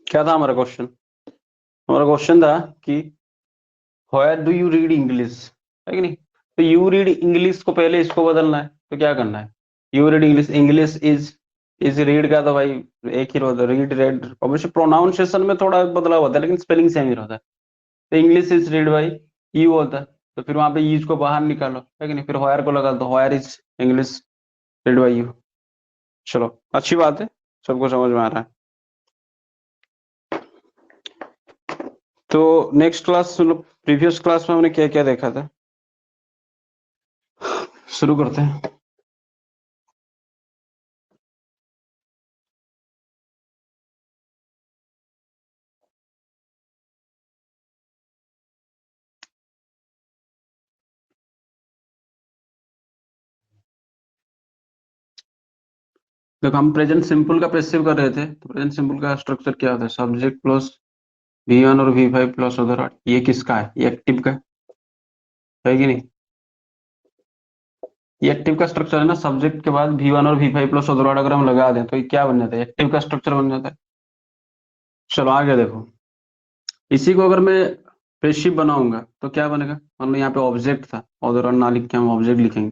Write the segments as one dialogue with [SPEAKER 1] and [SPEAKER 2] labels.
[SPEAKER 1] क्या था हमारा क्वेश्चन? हमारा क्वेश्चन था कि where do you read English, है कि नहीं? तो यू रीड इंग्लिश को पहले इसको बदलना है, तो क्या करना है? You read English, English is read का तो भाई एक ही होता है, रीड रेड। अवश्य प्रोनाउंसिएशन में थोड़ा बदलाव होता है लेकिन स्पेलिंग सेम ही रहता है। तो English is read by you होता है, तो फिर वहां पे ईज को बाहर निकालो, है कि नहीं? फिर व्हेयर को लगा दो, where is English read by you. चलो अच्छी बात है, सबको समझ में आ रहा है। तो नेक्स्ट क्लास, प्रीवियस क्लास में हमने क्या क्या देखा था, शुरू करते हैं। देखो हम प्रेजेंट सिंपल का पैसिव कर रहे थे, तो प्रेजेंट सिंपल का स्ट्रक्चर क्या होता है? सब्जेक्ट प्लस V1 और V5 प्लस अदर वर्ड। ये किसका है? ये एक्टिव का है कि नहीं? ये एक्टिव का स्ट्रक्चर है ना। सब्जेक्ट के बाद V1 और V5 प्लस अदर वर्ड अगर हम लगा दें तो ये क्या बन जाता है? एक्टिव का स्ट्रक्चर बन जाता है। चलो आगे देखो, इसी को अगर मैं पैसिव बनाऊंगा तो क्या बनेगा? मान लो यहाँ पे ऑब्जेक्ट था, अदर वर्ड ना लिख के हम ऑब्जेक्ट लिखेंगे,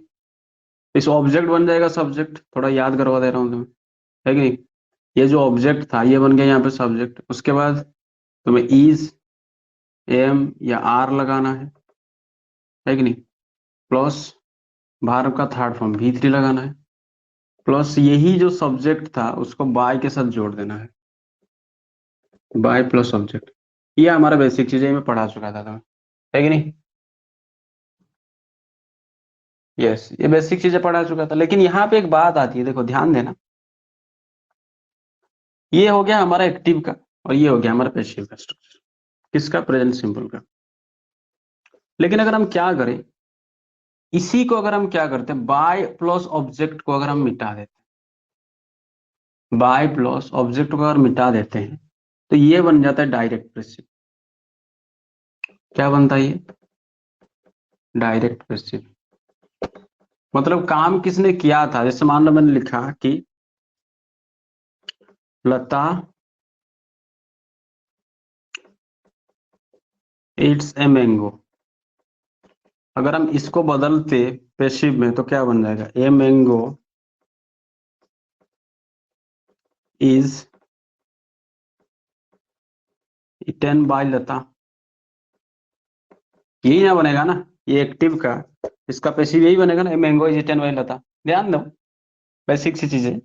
[SPEAKER 1] इस ऑब्जेक्ट बन जाएगा सब्जेक्ट। थोड़ा याद करवा दे रहा हूँ तुम्हें, है कि नहीं? ये जो ऑब्जेक्ट था ये बन गया यहाँ पे सब्जेक्ट। उसके बाद तुम्हें इज, एम या आर लगाना है कि नहीं? प्लस बाहर का थर्ड फॉर्म V3 लगाना है, प्लस यही जो सब्जेक्ट था उसको बाय के साथ जोड़ देना है, बाय प्लस सब्जेक्ट। ये हमारा बेसिक चीज है, मैं पढ़ा चुका था तुम्हें, है कि नहीं? यस, ये बेसिक चीजें पढ़ा चुका था, लेकिन यहाँ पे एक बात आती है, देखो ध्यान देना। ये हो गया हमारा एक्टिव का और ये हो गया हमारा पैसिव का स्ट्रक्चर, किसका? प्रेजेंट सिंपल का। लेकिन अगर हम क्या करें, इसी को अगर हम क्या करते हैं, बाय प्लस ऑब्जेक्ट को अगर हम मिटा देते हैं, बाय प्लस ऑब्जेक्ट को अगर मिटा देते हैं तो ये बन जाता है डायरेक्ट पैसिव। क्या बनता है ये? Direct passive. मतलब काम किसने किया था? जैसे मान लो मैंने लिखा कि लता इट्स ए मैंगो। अगर हम इसको बदलते पैसिव में तो क्या बन जाएगा? A mango is eaten by Lata. यही ना बनेगा ना, ये एक्टिव का, इसका पैसिव यही बनेगा ना, a mango is eaten by Lata. ध्यान दो, बेसिक सी चीजें।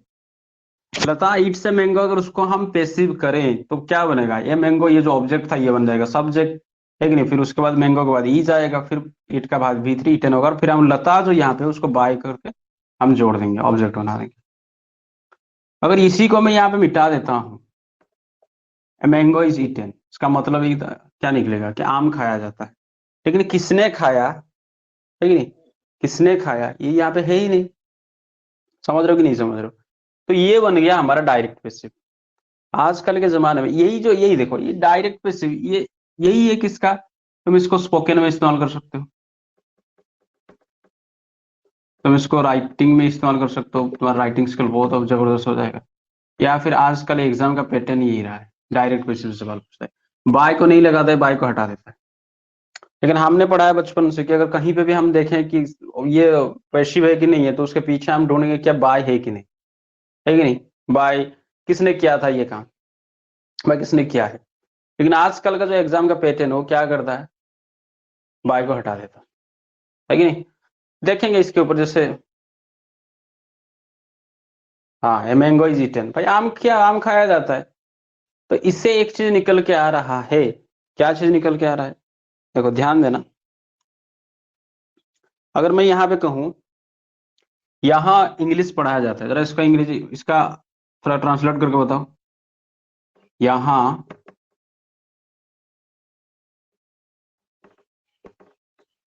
[SPEAKER 1] लता इट्स ए मैंगो, अगर उसको हम पैसिव करें तो क्या बनेगा? ये मैंगो, ये जो ऑब्जेक्ट था ये बन जाएगा सब्जेक्ट, है कि नहीं? फिर उसके बाद मैंगो के बाद ई जाएगा, फिर इट का भाग V3 इटन होगा, फिर हम लता जो यहाँ पे उसको बाय करके हम जोड़ देंगे, ऑब्जेक्ट बना देंगे। अगर इसी को मैं यहाँ पे मिटा देता हूँ, मैंगो इज ईटेन, इसका मतलब ये क्या निकलेगा कि आम खाया जाता है। लेकिन किसने खाया, है कि नहीं? किसने खाया ये यहाँ पे है ही नहीं। समझ रहे हो कि नहीं समझ रहे हो? तो ये बन गया हमारा डायरेक्ट पैसिव। आजकल के जमाने में यही जो, यही देखो, ये डायरेक्ट पैसिव, ये यही है किसका? तुम इसको स्पोकन में इस्तेमाल कर सकते हो, तुम इसको राइटिंग में इस्तेमाल कर सकते हो, तुम्हारा राइटिंग स्किल बहुत अब जबरदस्त हो जाएगा। या फिर आजकल एग्जाम का पैटर्न यही रहा है, डायरेक्ट पैसिव सवाल पूछता है, बाय को नहीं लगाता है, बाय को हटा देता है। लेकिन हमने पढ़ा है बचपन से कि अगर कहीं पे भी हम देखें कि ये पैसिव है कि नहीं है, तो उसके पीछे हम ढूंढेंगे क्या बाय है कि नहीं, है कि नहीं? बाय किसने किया था ये काम, बाय किसने किया है। लेकिन आजकल का जो एग्जाम का पैटर्न है वो क्या करता है? बाय को हटा देता है कि नहीं? देखेंगे इसके ऊपर, जैसे हाँ, ए मैंगो इज ईटन, भाई आम, क्या आम खाया जाता है। तो इससे एक चीज निकल के आ रहा है, क्या चीज निकल के आ रहा है? देखो ध्यान देना, अगर मैं यहाँ पे कहूँ यहाँ इंग्लिश पढ़ाया जाता है, जरा इसका अंग्रेजी, इसका थोड़ा ट्रांसलेट करके बताओ। यहाँ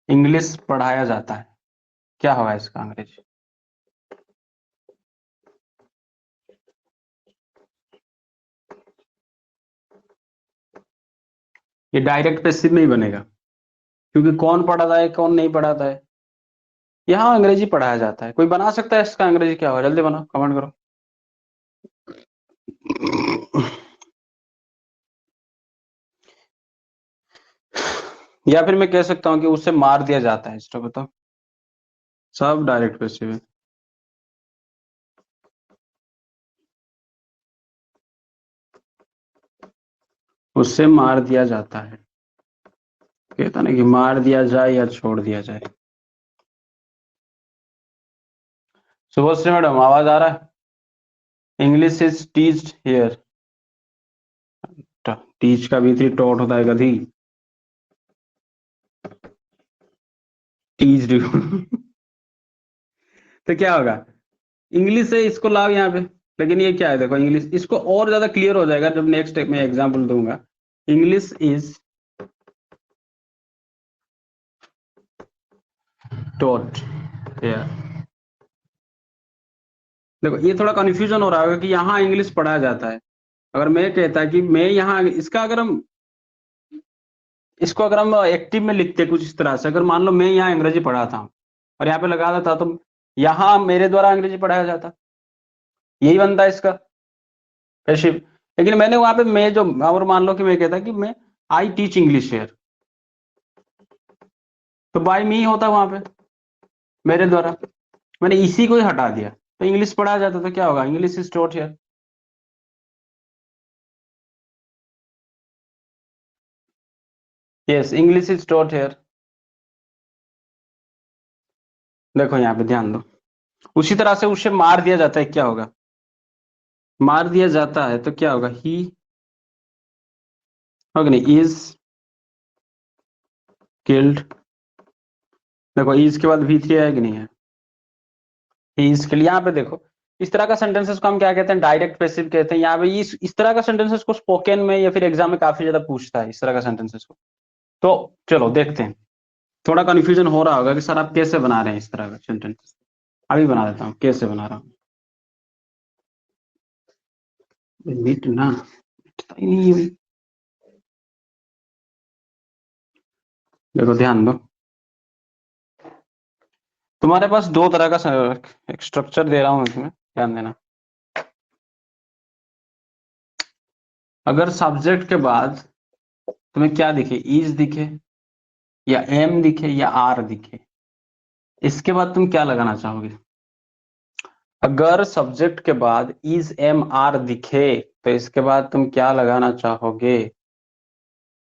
[SPEAKER 1] इंग्लिश पढ़ाया जाता है, क्या होगा इसका अंग्रेजी? ये डायरेक्ट पैसिव में ही बनेगा, क्योंकि कौन पढ़ाता है कौन नहीं पढ़ाता है, यहाँ अंग्रेजी पढ़ाया जाता है। कोई बना सकता है इसका अंग्रेजी क्या होगा? जल्दी बनाओ, कमेंट करो। या फिर मैं कह सकता हूँ कि उसे मार दिया जाता है, इसको बताओ। सब डायरेक्ट पैसिव है। उससे मार दिया जाता है, कहता ना कि मार दिया जाए या छोड़ दिया जाए। शुभश्री मैडम आवाज आ रहा है? इंग्लिश इज टीच्ड हियर। टीच का भी थी टॉट होता है गधी। टीच तो क्या होगा, इंग्लिश से इसको लाओ यहाँ पे। लेकिन ये क्या है, देखो इंग्लिश, इसको और ज्यादा क्लियर हो जाएगा जब नेक्स्ट में एग्जांपल दूंगा। English is taught here. देखो ये थोड़ा कंफ्यूजन हो रहा होगा कि यहाँ इंग्लिश पढ़ाया जाता है। अगर मैं कहता कि मैं यहाँ, इसका अगर हम, इसको अगर हम एक्टिव में लिखते कुछ इस तरह से, अगर मान लो मैं यहाँ अंग्रेजी पढ़ाता हूँ और यहाँ पे लगा देता तो यहाँ मेरे द्वारा अंग्रेजी पढ़ाया जाता, यही बनता है इसका पैसिव। लेकिन मैंने वहां पे मैं जो, और मान लो कि मैं कहता कि मैं आई टीच इंग्लिश हियर, तो बाय मी होता वहां पे, मेरे द्वारा। मैंने इसी को ही हटा दिया तो इंग्लिश पढ़ाया जाता, तो क्या होगा, English is taught here. Yes, English is taught here. देखो यहाँ पे ध्यान दो, उसी तरह से उसे मार दिया जाता है, क्या होगा, मार दिया जाता है तो क्या होगा, ही होगा नहीं, इज किल्ड। देखो इज के बाद V3 है कि नहीं है, ही इज किल्ड। यहाँ पे देखो इस तरह का सेंटेंसेस को हम क्या कहते हैं, डायरेक्ट पैसिव कहते हैं। यहाँ पे इस तरह का सेंटेंसेस को स्पोकन में या फिर एग्जाम में काफी ज्यादा पूछता है, इस तरह का सेंटेंसेस को। तो चलो देखते हैं। थोड़ा कंफ्यूजन हो रहा होगा कि सर आप कैसे बना रहे हैं इस तरह का सेंटेंस। अभी बना देता हूँ कैसे बना रहा हूँ। मिट ना, मिटता ही नहीं है भाई। देखो ध्यान दो, तुम्हारे पास दो तरह का एक स्ट्रक्चर दे रहा हूँ इसमें, ध्यान देना। अगर सब्जेक्ट के बाद तुम्हें क्या दिखे, इज दिखे या एम दिखे या आर दिखे, इसके बाद तुम क्या लगाना चाहोगे। अगर सब्जेक्ट के बाद इज एम आर दिखे तो इसके बाद तुम क्या लगाना चाहोगे,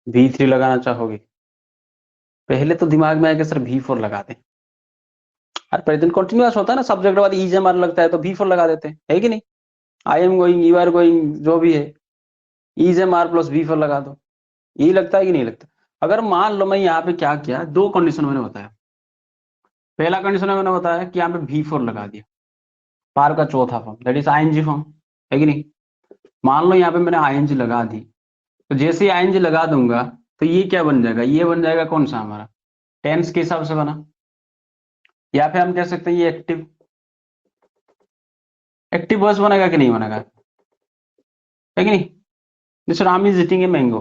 [SPEAKER 1] V3 लगाना चाहोगे। पहले तो दिमाग में आएगा सर V4 लगा दे। और प्रेजेंट कंटिन्यूअस होता है ना, सब्जेक्ट के बाद इज एम आर लगता है तो V4 लगा देते हैं, है कि नहीं। I am going, you are going, जो भी है, is am are plus V4 लगा दो। यही लगता है कि नहीं लगता। अगर मान लो मैं यहाँ पे क्या किया, दो कंडीशन मैंने बताया। पहला कंडीशन मैंने बताया कि यहाँ पे V4 लगा दिया, पार का चौथा form, that is ING form, है कि नहीं। मान लो यहाँ पे मैंने आईएनजी लगा दी, तो जैसे ही आईएनजी लगा दूंगा तो ये क्या बन जाएगा, ये बन जाएगा कौन सा हमारा, टेंस के हिसाब से बना। या फिर हम कह सकते हैं ये एक्टिव, एक्टिव वर्स बनेगा कि नहीं बनेगा, है कि नहीं। जैसे Ram is eating a mango,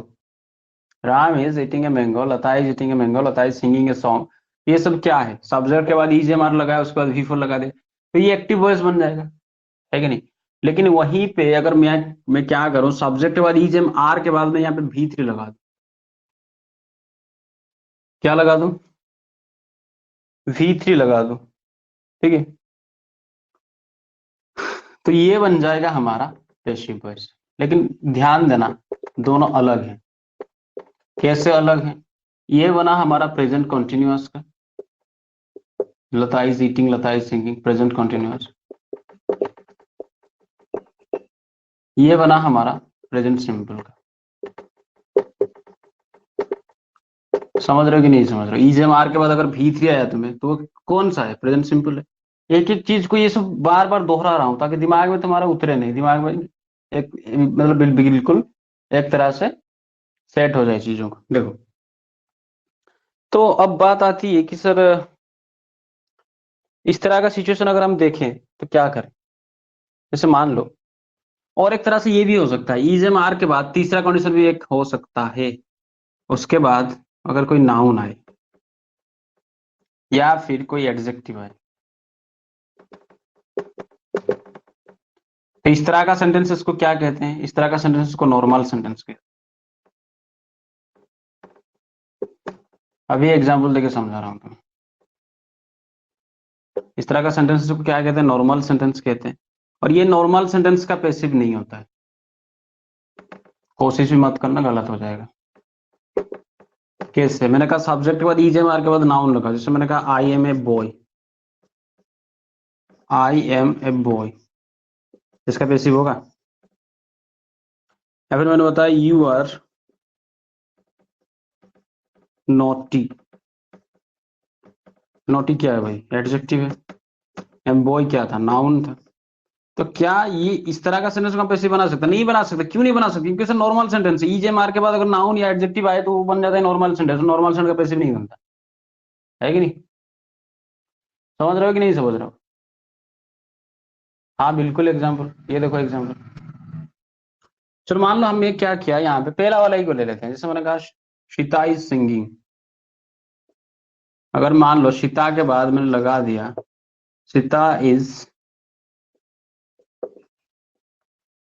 [SPEAKER 1] Ram is eating a mango, Lata is eating a mango, Lata is singing a song. ये सब क्या है, सब्जेक्ट के बाद इज एम आर लगाया, उसके बाद V4 लगा दे तो ये एक्टिव वॉइस बन जाएगा, है कि नहीं। लेकिन वहीं पे अगर मैं क्या करूं, सब्जेक्ट के बाद इज एम आर के बाद मैं यहाँ पे V3 लगा दूं, क्या लगा दूं, V3 लगा दूं, ठीक है। तो ये बन जाएगा हमारा पैसिव वॉइस। लेकिन ध्यान देना, दोनों अलग हैं। कैसे अलग हैं, ये बना हमारा प्रेजेंट कंटिन्यूअस का, Lata is eating, Lata is singing, present continuous. ये बना हमारा प्रेजेंट सिंपल का। समझ रहे हो कि नहीं समझ रहे हो। इज एम आर के बाद अगर V3 आया तुम्हें तो वो कौन सा है, प्रेजेंट सिंपल है। एक एक चीज को ये सब बार बार दोहरा रहा हूं ताकि दिमाग में तुम्हारा उतरे नहीं, दिमाग में एक मतलब बिल्कुल एक तरह से सेट हो जाए चीजों को। देखो तो अब बात आती है कि सर इस तरह का सिचुएशन अगर हम देखें तो क्या करें। जैसे मान लो, और एक तरह से ये भी हो सकता है, इज एम आर के बाद तीसरा कंडीशन भी एक हो सकता है, उसके बाद अगर कोई नाउन आए या फिर कोई एडजेक्टिव आए, तो इस तरह का सेंटेंसेस को क्या कहते हैं, इस तरह का सेंटेंसेस को नॉर्मल सेंटेंस कहते अभी एग्जाम्पल देके समझा रहा हूँ तुम्हें। इस तरह का सेंटेंस को क्या कहते हैं, नॉर्मल सेंटेंस कहते हैं। और ये नॉर्मल सेंटेंस का पैसिव नहीं होता है, कोशिश भी मत करना, गलत हो जाएगा। कैसे, मैंने कहा सब्जेक्ट के बाद ईजे मार के बाद नाउन लगा, जैसे मैंने कहा I am a boy, I am a boy, इसका पैसिव होगा। या फिर मैंने बताया यू आर नोटी, नोटी क्या है भाई, एडजेक्टिव है। एम बॉय क्या था, नाउन था। तो क्या ये इस तरह का सेंटेंस हम पैसिव बना सकते, नहीं बना सकते। क्यों नहीं बना सकते, क्योंकि सर नॉर्मल सेंटेंस है, ईजे मार के बाद अगर नाउन या एडजेक्टिव आए तो वो बन जाता है नॉर्मल सेंटेंस, नॉर्मल सेंटेंस का पैसिव नहीं बनता है कि नहीं। समझ रहे हो कि नहीं समझ रहे हो। हाँ बिल्कुल, एग्जाम्पल ये देखो एग्जाम्पल। चलो मान लो हमने क्या किया, यहाँ पे पहला वाला ही को ले लेते हैं। जैसे मैंने कहा सीता इज सिंगिंग, अगर मान लो सीता के बाद मैंने लगा दिया सीता इज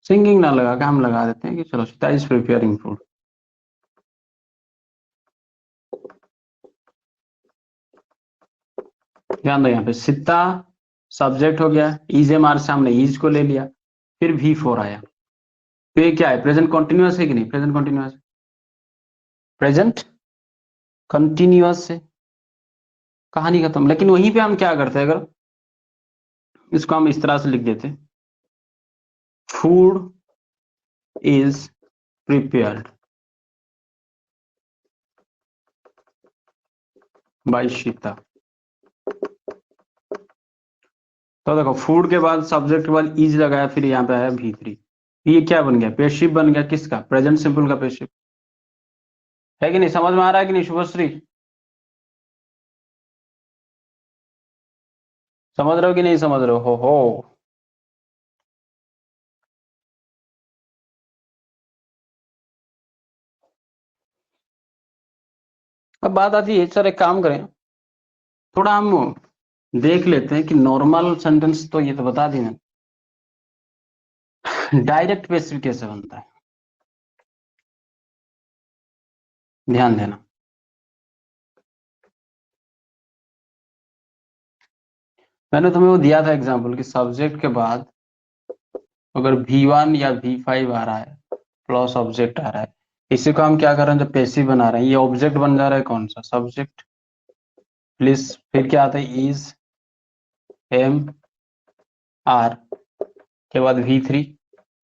[SPEAKER 1] सिंगिंग, ना लगा के हम लगा देते हैं कि चलो सीता इज प्रिपेयरिंग फूड। ध्यान दो, यहाँ पे सीता सब्जेक्ट हो गया, इज एम आर से हमने इज को ले लिया, फिर वी फोर आया। तो ये क्या है, प्रेजेंट कॉन्टिन्यूअस है कि नहीं, प्रेजेंट कॉन्टिन्यूअस, प्रेजेंट कंटिन्यूअस है, कहानी खत्म। लेकिन वहीं पे हम क्या करते हैं, अगर इसको हम इस तरह से लिख देते, food is prepared by Sita. तो देखो फूड के बाद सब्जेक्ट के बाद इज लगाया, फिर यहाँ पे आया भी थ्री, ये क्या बन गया, पेशिव बन गया, किसका, प्रेजेंट सिंपल का पेशिव, है कि नहीं। समझ में आ रहा है कि नहीं शुभश्री, समझ रहे हो कि नहीं समझ रहे हो। अब बात आती है, सर एक काम करें, थोड़ा हम देख लेते हैं कि नॉर्मल सेंटेंस तो ये तो बता दी ना, डायरेक्ट पेसिव कैसे बनता है, ध्यान देना। मैंने तुम्हें वो दिया था एग्जांपल कि सब्जेक्ट के बाद अगर V1 या V5 आ रहा है प्लस ऑब्जेक्ट आ रहा है, इसी को हम क्या कर रहे हैं, जब पैसिव बना रहे हैं, ये ऑब्जेक्ट बन जा रहा है कौन सा, सब्जेक्ट, प्लीज, फिर क्या आता है, इज एम आर के बाद V3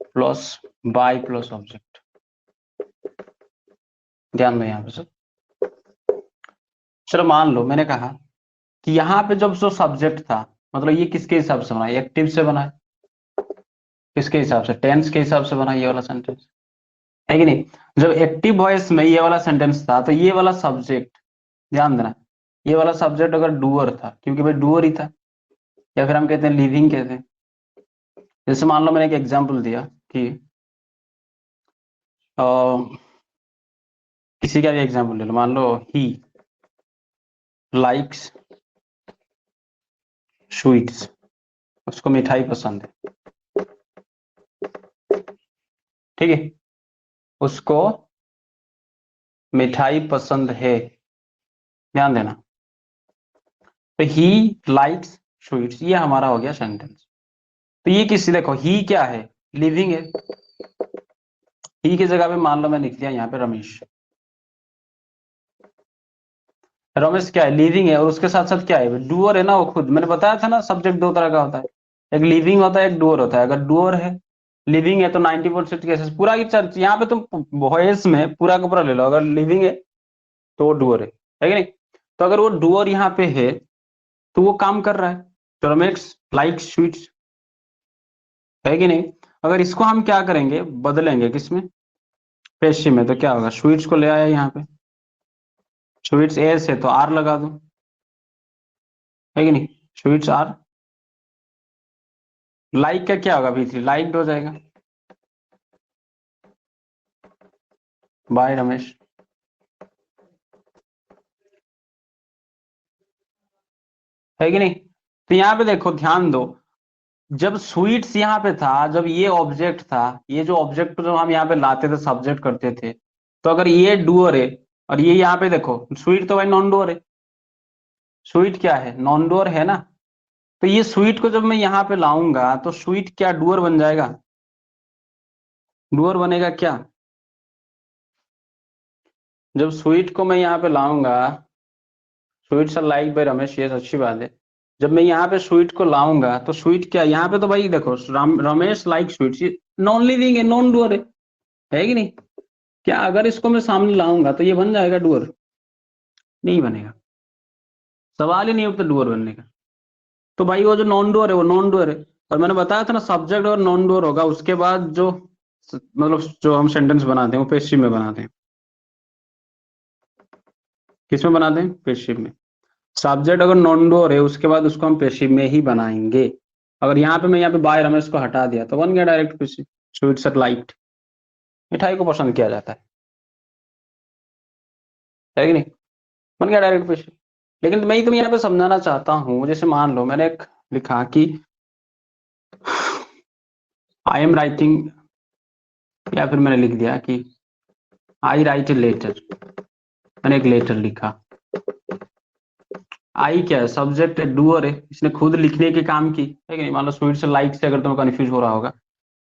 [SPEAKER 1] plus by plus object. ध्यान दो यहाँ पे सर। चलो मान लो मैंने कहा कि यहाँ पे जब जो सब्जेक्ट था, मतलब ये किसके हिसाब से बना, एक्टिव से बना है, किसके हिसाब से, टेंस के हिसाब से बना ये वाला सेंटेंस, है कि नहीं। जब एक्टिव वॉइस में ये वाला सेंटेंस था, तो ये वाला सब्जेक्ट, ध्यान देना, ये वाला सब्जेक्ट अगर डूअर था, क्योंकि भाई डूअर ही था, या फिर हम कहते हैं लिविंग कहते हैं। जैसे मान लो मैंने एक एग्जांपल दिया कि अ, किसी का भी एग्जांपल ले लो, मान लो ही लाइक्स स्वीट्स, उसको मिठाई पसंद है, ठीक है, उसको मिठाई पसंद है, ध्यान देना। तो ही लाइक्स स्वीट्स, ये हमारा हो गया सेंटेंस। तो ये किसी, देखो ही क्या है, लिविंग है, ही की जगह पे मान लो मैं लिख दिया यहाँ पे रमेश, रमेश क्या है, लिविंग है, और उसके साथ साथ क्या है, डूअर है ना वो खुद, मैंने बताया था ना सब्जेक्ट दो तरह का होता है, एक लिविंग होता है, एक डूअर होता है। अगर डूअर है, लिविंग है, तो 90% केसेस पूरा की चर्च यहाँ पे तुम वॉइस में पूरा का पूरा ले लो, अगर लिविंग है तो वो डूअर है कि नहीं। तो अगर वो डूअर यहाँ पे है तो वो काम कर रहा है, तो रमेश लाइक स्वीट्स, है कि नहीं। अगर इसको हम क्या करेंगे, बदलेंगे किसमें, पेशी में, तो क्या होगा, स्वीट्स को ले आया यहाँ पे, स्वीट्स एस है तो आर लगा दो, है कि नहीं, स्वीट्स आर। लाइक का क्या होगा, V3 लाइक हो जाएगा बाय रमेश, है कि नहीं। तो यहाँ पे देखो ध्यान दो, जब स्वीट्स यहाँ पे था, जब ये ऑब्जेक्ट था, ये जो ऑब्जेक्ट जो हम यहाँ पे लाते थे सब्जेक्ट करते थे, तो अगर ये डूअर है और ये यहाँ पे देखो स्वीट तो भाई नॉन डुअर है, स्वीट क्या है, नॉन डुअर है ना। तो ये स्वीट को जब मैं यहाँ पे लाऊंगा तो स्वीट क्या डुअर बन जाएगा, डुअर बनेगा क्या। जब स्वीट को मैं यहाँ पे लाऊंगा, sweets are like by Ramesh, ये अच्छी बात है। जब मैं यहाँ पे स्वीट को लाऊंगा तो स्वीट क्या, यहाँ पे तो भाई देखो रमेश लाइक स्वीट्स, ये नॉन लिविंग है, नॉन डुअर है कि नहीं। क्या अगर इसको मैं सामने लाऊंगा तो ये बन जाएगा डुअर, नहीं बनेगा, सवाल ही नहीं उठता डुअर बनने का। तो भाई वो जो नॉन डुअर है वो नॉन डुअर है। और मैंने बताया था ना सब्जेक्ट और नॉन डुअर होगा, उसके बाद जो मतलब जो हम सेंटेंस बनाते हैं वो पेशिव में बनाते हैं। किसमें बनाते हैं, पेशिव में। सब्जेक्ट अगर नॉन डुअर है उसके बाद उसको हम पेशिव में ही बनाएंगे। अगर यहाँ पे मैं यहाँ पे बाय रमेश को हटा दिया तो बन गया डायरेक्ट पेशिव, स्वीट्स आर लाइक्ड, मिठाई को पसंद किया जाता है कि नहीं, बन गया डायरेक्ट पेशिव। लेकिन मैं तुम्हें यहाँ पे समझाना चाहता हूँ, जैसे मान लो मैंने एक लिखा कि आई एम राइटिंग, या फिर मैंने लिख दिया कि आई राइट ए लेटर, मैंने एक लेटर लिखा। आई क्या है, सब्जेक्ट है, डूअर है, इसने खुद लिखने के काम की है कि नहीं। मान लो स्वीट से लाइक से अगर तुम्हें कंफ्यूज हो रहा होगा,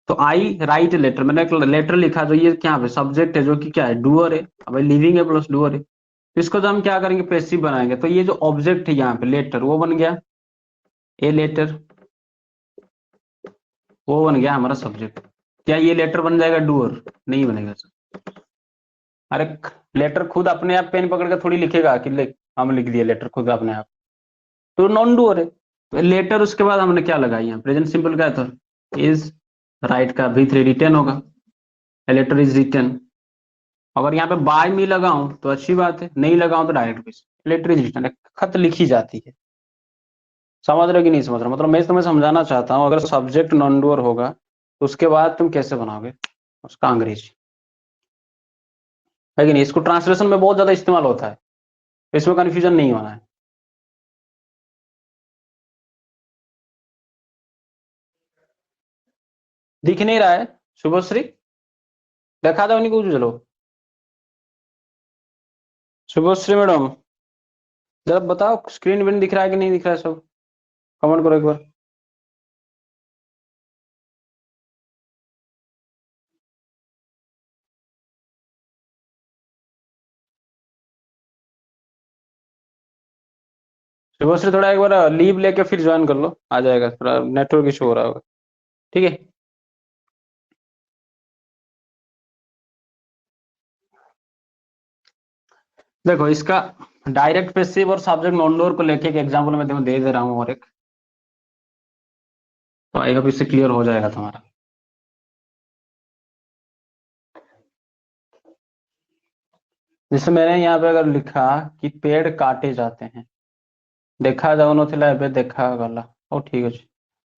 [SPEAKER 1] तो आई राइट ए लेटर, मैंने एक लेटर लिखा, जो ये क्या है, सब्जेक्ट है जो कि क्या है, डूअर है। अब लिविंग है प्लस डूअर है, तो इसको जो हम क्या करेंगे, पैसिव बनाएंगे। तो ये जो ऑब्जेक्ट है यहाँ पे लेटर, वो बन गया ए लेटर, वो बन गया हमारा सब्जेक्ट। क्या ये लेटर बन जाएगा डूअर, नहीं बनेगा सर। अरे लेटर खुद अपने आप पेन पकड़ के थोड़ी लिखेगा कि हम लिख दिए लेटर खुद अपने आप, तो नॉन डूअर है। तो लेटर उसके बाद हमने क्या लगाई यहाँ, प्रेजेंट सिंपल का है, तो इज राइट का भी3 रिटर्न होगा, लेटर इज रिटर्न। अगर यहाँ पे बाय मी लगाऊं तो अच्छी बात है, नहीं लगाऊं तो डायरेक्ट लेटर इज रिटर्न, खत लिखी जाती है। समझ रहे हो कि नहीं समझ रहे हो? मतलब मैं तुम्हें समझाना चाहता हूँ, अगर सब्जेक्ट नॉन डूअर होगा तो उसके बाद तुम कैसे बनाओगे उसका अंग्रेजी, है कि नहीं। इसको ट्रांसलेशन में बहुत ज्यादा इस्तेमाल होता है, इसमें कंफ्यूजन नहीं होना है। दिख नहीं रहा है शुभश्री, देखा दो नहीं कुछ, चलो शुभश्री मैडम जरा बताओ स्क्रीन विन दिख रहा है कि नहीं दिख रहा है, सब कमेंट करो एक बार। शुभश्री थोड़ा एक बार लीव लेके फिर ज्वाइन कर लो, आ जाएगा, थोड़ा नेटवर्क इशू हो रहा होगा, ठीक है। देखो इसका डायरेक्ट पैसिव और सब्जेक्ट नॉन डूअर को लेके एक एग्जांपल मैं तुम्हें दे दे रहा हूँ, और एक तो आई होप इससे क्लियर हो जाएगा तुम्हारा। जैसे मैंने यहाँ पे अगर लिखा कि पेड़ काटे जाते हैं, देखा जाऊनଥିଲା ଏବେ ଦେଖାଗଲା, ओ ठीक है।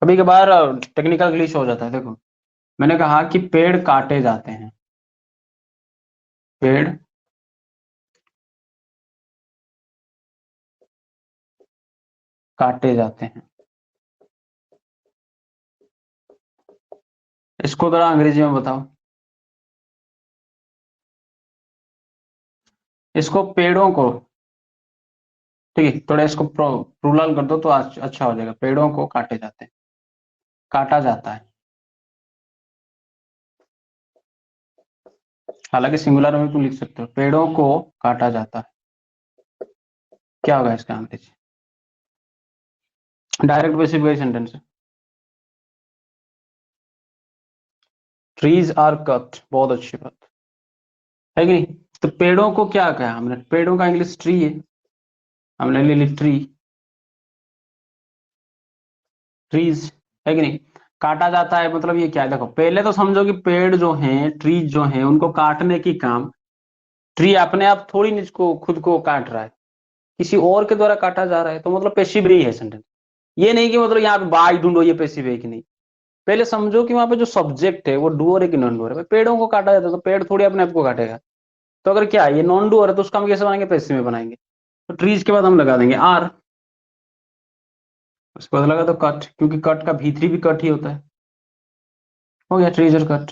[SPEAKER 1] कभी कभार टेक्निकल ग्लिच हो जाता है, देखो मैंने कहा कि पेड़ काटे जाते हैं, पेड़ काटे जाते हैं, इसको जरा अंग्रेजी में बताओ। इसको पेड़ों को, ठीक है, थोड़ा इसको प्लूरल कर दो तो अच्छा हो जाएगा, पेड़ों को काटे जाते हैं, काटा जाता है। हालांकि सिंगुलर में तुम लिख सकते हो, पेड़ों को काटा जाता है, क्या होगा इसका आंसर, डायरेक्ट बेसिक वही सेंटेंस है, ट्रीज आर कट, बहुत अच्छी बात है कि नहीं। तो पेड़ों को क्या कहा हमने, पेड़ों का इंग्लिश ट्री है, हमने ले ली ट्री, ट्रीज, है कि नहीं। काटा जाता है मतलब ये क्या है, देखो पहले तो समझो कि पेड़ जो हैं, ट्रीज जो हैं, उनको काटने की काम, ट्री अपने आप थोड़ी इसको खुद को काट रहा है, किसी और के द्वारा काटा जा रहा है, तो मतलब पेशिव ही है सेंटेंस। ये नहीं कि मतलब यहाँ पे बाई ढूंढो ये पेशिव है कि नहीं, पहले समझो कि वहां पे जो सब्जेक्ट है वो डूअर है कि नॉन डूअर है। पेड़ों को काटा जाता है तो पेड़ थोड़ी अपने आप को काटेगा, तो अगर क्या है ये नॉन डूअर है तो उसका हम कैसे बनाएंगे, पेशिव में बनाएंगे। तो ट्रीज के बाद हम लगा देंगे आर, उसके बाद लगा तो कट, क्योंकि कट का भी3 भी कट ही होता है, हो गया ट्रीज और कट।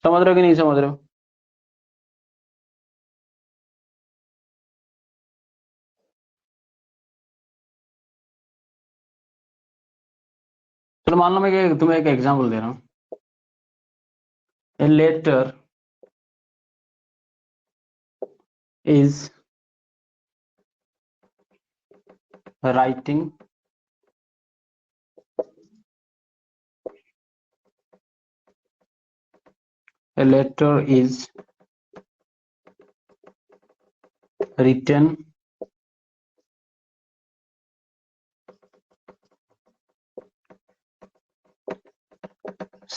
[SPEAKER 1] समझ रहे हो कि नहीं समझ रहे हो। चलो मान लो मैं तुम्हें एक एग्जांपल दे रहा हूँ। A letter is writing a letter is written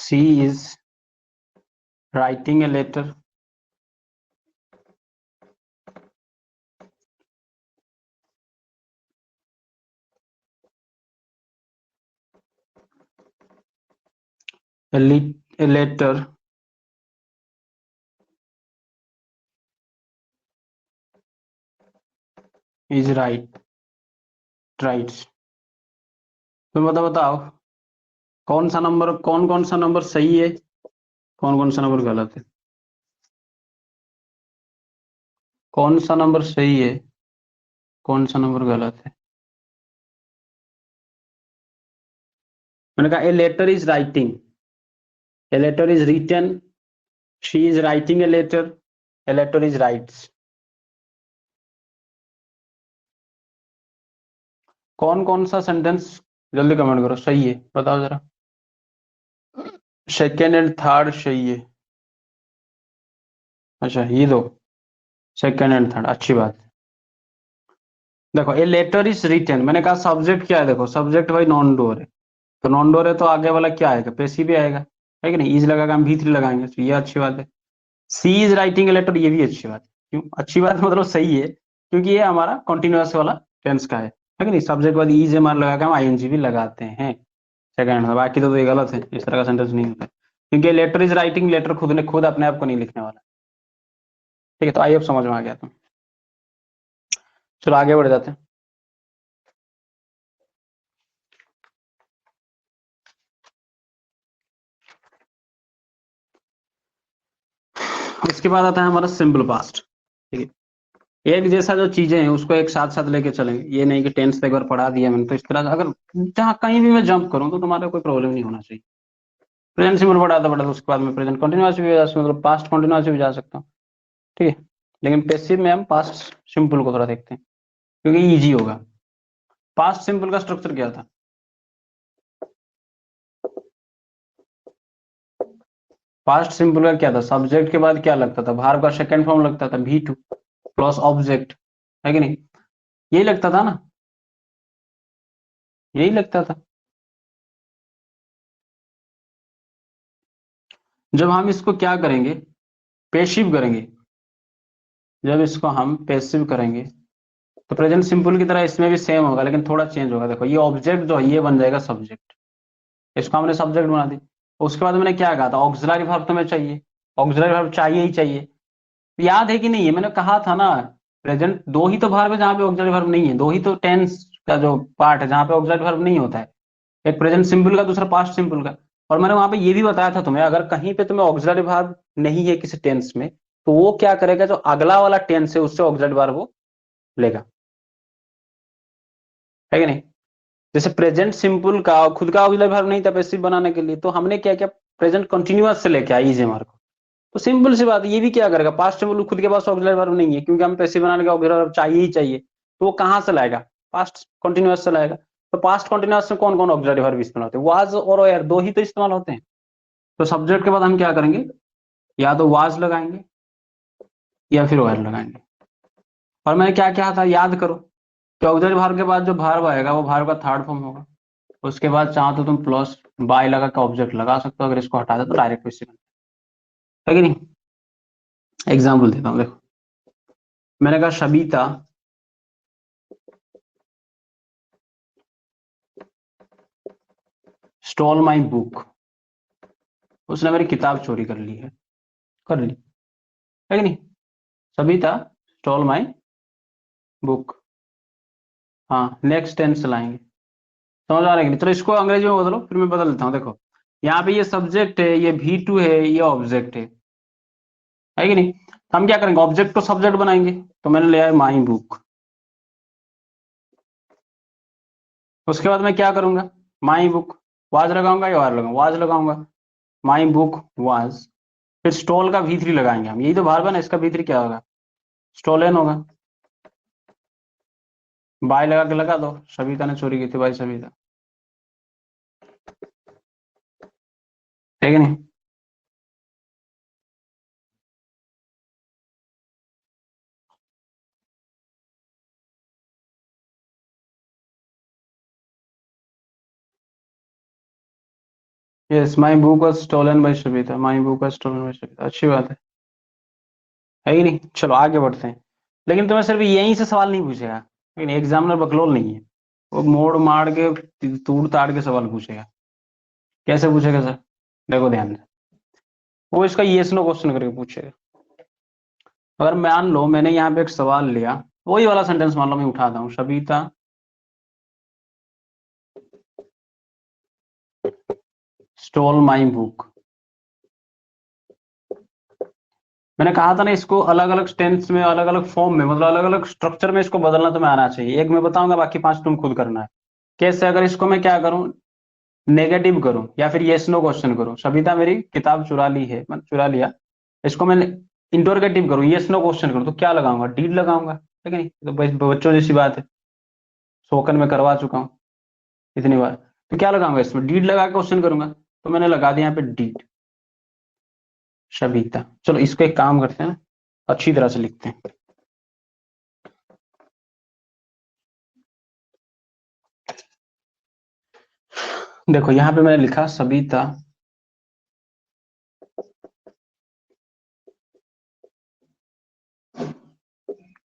[SPEAKER 1] she is writing a letter a letter is writes। तुम बताओ कौन सा नंबर सही है, कौन सा नंबर गलत है, कौन सा नंबर सही है, कौन सा नंबर गलत है। मैंने कहा a letter is writing, a letter is written, she is writing a letter is writes. कौन सा सेंटेंस, जल्दी कमेंट करो, सही है बताओ जरा। सेकेंड एंड थर्ड सही है। अच्छा ये दो, सेकेंड एंड थर्ड, अच्छी बात। देखो ए लेटर इज रिटन, मैंने कहा सब्जेक्ट क्या है, देखो सब्जेक्ट भाई नॉन डोर है, तो नॉन डोर है तो आगे वाला क्या आएगा, पेशी भी आएगा, है कि नहीं। इज लगाकर हम V3 लगाएंगे, तो ये अच्छी बात है। सी इज राइटिंग ए लेटर, ये भी अच्छी बात है। क्यों अच्छी बात मतलब सही है, क्योंकि ये हमारा कॉन्टिन्यूअस वाला टेंस का है कि नहीं। सब्जेक्ट बाद इज एम आर लगाकर हम ING भी लगाते हैं सेकंड में। बाकी तो ये गलत है, इस तरह का सेंटेंस नहीं होता है, क्योंकि लेटर इज राइटिंग, लेटर खुद अपने आप को नहीं लिखने वाला। ठीक है, तो आई अब समझ में आ गया। तो चलो आगे बढ़ जाते हैं। इसके बाद आता है हमारा सिंपल पास्ट। ठीक है, एक जैसा जो चीजें हैं उसको एक साथ साथ लेके चलेंगे, ये नहीं कि टेंस पे एक बार पढ़ा दिया मैंने तो इस तरह का, अगर जहाँ कहीं भी मैं जंप करूँ तो तुम्हारा कोई प्रॉब्लम नहीं होना चाहिए। प्रेजेंट सिंपल पढ़ा था बड़ा, तो उसके बाद में प्रेजेंट कंटिन्यूअस भी जा सकता हूँ, मतलब पास्ट कंटिन्यूअस भी जा सकता हूँ। ठीक है, लेकिन पैसिव में हम पास्ट सिंपल को थोड़ा देखते हैं क्योंकि इजी होगा। पास्ट सिंपल का स्ट्रक्चर क्या था, पास्ट सिंपल का क्या था, सब्जेक्ट के बाद क्या लगता था, भार्ब का सेकंड फॉर्म लगता था V2 प्लस ऑब्जेक्ट, है कि नहीं। यही लगता था ना, यही लगता था। जब हम इसको क्या करेंगे, पेशिव करेंगे, जब इसको हम पेसिव करेंगे तो प्रेजेंट सिंपल की तरह इसमें भी सेम होगा, लेकिन थोड़ा चेंज होगा। देखो ये ऑब्जेक्ट जो है ये बन जाएगा सब्जेक्ट, इसको हमने सब्जेक्ट बना दी। उसके बाद मैंने क्या कहा था, ऑक्सिलरी वर्ब तुम्हें चाहिए, ऑक्सिलरी वर्ब चाहिए ही चाहिए। याद है कि नहीं, है मैंने कहा था ना, प्रेजेंट दो ही तो वर्ब है जहाँ पे ऑक्सिलरी वर्ब नहीं है, दो ही तो टेंस का जो पार्ट है जहाँ पे ऑक्सिलरी वर्ब नहीं होता है, एक प्रेजेंट सिंपल का, दूसरा पास्ट सिंपल का। और मैंने वहां पे ये भी बताया था तुम्हें, अगर कहीं पे तुम्हें ऑक्सिलरी वर्ब नहीं है किसी टेंस में, तो वो क्या करेगा, जो अगला वाला टेंस है उससे ऑक्सिलरी वर्ब वो लेगा, है कि नहीं। जैसे प्रेजेंट सिंपल का खुद का ऑक्सिलरी वर्ब नहीं था पैसिव बनाने के लिए, तो हमने क्या किया, प्रेजेंट कंटिन्यूअस से लेके आई इज को। तो सिंपल सी बात है, ये भी क्या करेगा, पास्ट सिंपल खुद के पास ऑक्सिलरी वर्ब नहीं है, क्योंकि हम पैसिव बनाने का ऑक्सिलरी वर्ब चाहिए ही चाहिए, तो वो कहां से लाएगा, पास्ट कंटिन्यूअस से लाएगा। तो पास्ट कंटिन्यूअस में कौन कौन ऑक्सिलरी वर्ब इस्तेमाल होते हैं, वाज और वेयर, दो ही तो इस्तेमाल होते हैं। तो सब्जेक्ट के बाद हम क्या करेंगे, या तो वाज लगाएंगे या फिर वेयर लगाएंगे। और मैंने क्या क्या था याद करो, कि ऑक्सिलरी वर्ब के बाद जो वर्ब आएगा वो वर्ब का थर्ड फॉर्म होगा। उसके बाद चाहो तो तुम प्लस बाय लगा के ऑब्जेक्ट लगा सकते हो, अगर इसको हटा दे तो डायरेक्ट क्वेश्चन है कि नहीं। एग्जाम्पल देता हूँ, देखो मैंने कहा शबीता स्टॉल माई बुक, उसने मेरी किताब चोरी कर ली है, कर ली, है कि नहीं। सबिता स्टॉल माई बुक, हाँ नेक्स्ट टेंस चलाएंगे, समझ आ रहा है कि नहीं। चलो इसको अंग्रेजी में बदलो, फिर मैं बदल देता हूँ। देखो यहाँ पे ये सब्जेक्ट है, ये V2 है, ये ऑब्जेक्ट है कि नहीं। हम क्या करेंगे, ऑब्जेक्ट को सब्जेक्ट बनाएंगे, तो मैंने लिया है माई बुक। उसके बाद मैं क्या करूंगा, माई बुक, वाज लगाऊंगा या वाज लगाऊंगा? वाज लगाऊंगा। माई बुक वाज। फिर स्टोल का V3 लगाएंगे हम, यही तो भार है ना, इसका V3 क्या होगा? स्टोलन होगा। बाय लगा के लगा दो, सविता ने चोरी की थी भाई, सविता। ठीक है नहीं? Yes, my book was stolen by Savita, my book was stolen by Savita, अच्छी बात है ही नहीं? चलो आगे बढ़ते हैं। लेकिन तुम्हें सिर्फ यहीं से सवाल नहीं पूछेगा, लेकिन एग्जामिनर बकलोल नहीं है, वो मोड़ मार के तूड़ ताड़ के सवाल पूछेगा। कैसे पूछेगा सर? देखो ध्यान से, वो इसका येस नो क्वेश्चन करके पूछेगा। अगर मान लो मैंने यहाँ पे एक सवाल लिया, वही वाला सेंटेंस मान लो मैं उठाता हूँ, सविता स्टोल माई बुक। मैंने कहा था ना, इसको अलग अलग टेंस में, अलग अलग फॉर्म में, मतलब अलग अलग स्ट्रक्चर में इसको बदलना तुम्हें आना चाहिए। एक मैं बताऊंगा, बाकी 5 तुम खुद करना है। कैसे? अगर इसको मैं क्या करूं, नेगेटिव करूं या फिर यस नो क्वेश्चन करूं, सविता मेरी किताब चुरा ली है, मतलब चुरा लिया, इसको मैं इंटरोगेटिव करूं, यस नो क्वेश्चन करूं, तो क्या लगाऊंगा? डीड लगाऊंगा, ठीक है नहीं? तो बच्चों जैसी बात है, शोकन में करवा चुका हूं इतनी बार। तो क्या लगाऊंगा इसमें? डीड लगा के क्वेश्चन करूंगा, तो मैंने लगा दिया यहाँ पे डीड सविता। चलो इसको एक काम करते हैं ना, अच्छी तरह से लिखते हैं। देखो यहाँ पे मैंने लिखा सविता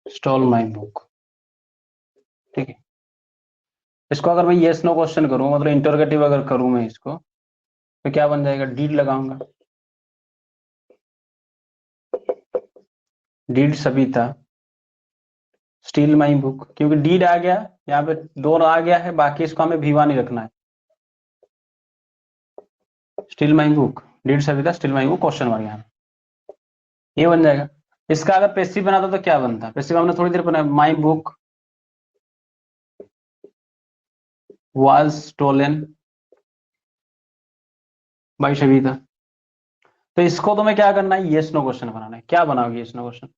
[SPEAKER 1] स्टॉल माई बुक, ठीक है। इसको अगर मैं यस नो क्वेश्चन करूं, मतलब इंटरोगेटिव अगर करूं मैं इसको, तो क्या बन जाएगा? डीड लगाऊंगा, did Savita steal my book, क्योंकि डीड आ गया, यहाँ पे दो आ गया है, बाकी इसको हमें भीवा नहीं रखना है। Steal my book, did Savita steal my book, question mark यहाँ, ये बन जाएगा। इसका अगर पेसिव बनाता तो क्या बनता? पेसिव हमने थोड़ी देर बनाया, my book was stolen by Savita. तो इसको तुम्हें क्या करना है? यस नो क्वेश्चन बनाना है। क्या बनाओगे यस नो क्वेश्चन?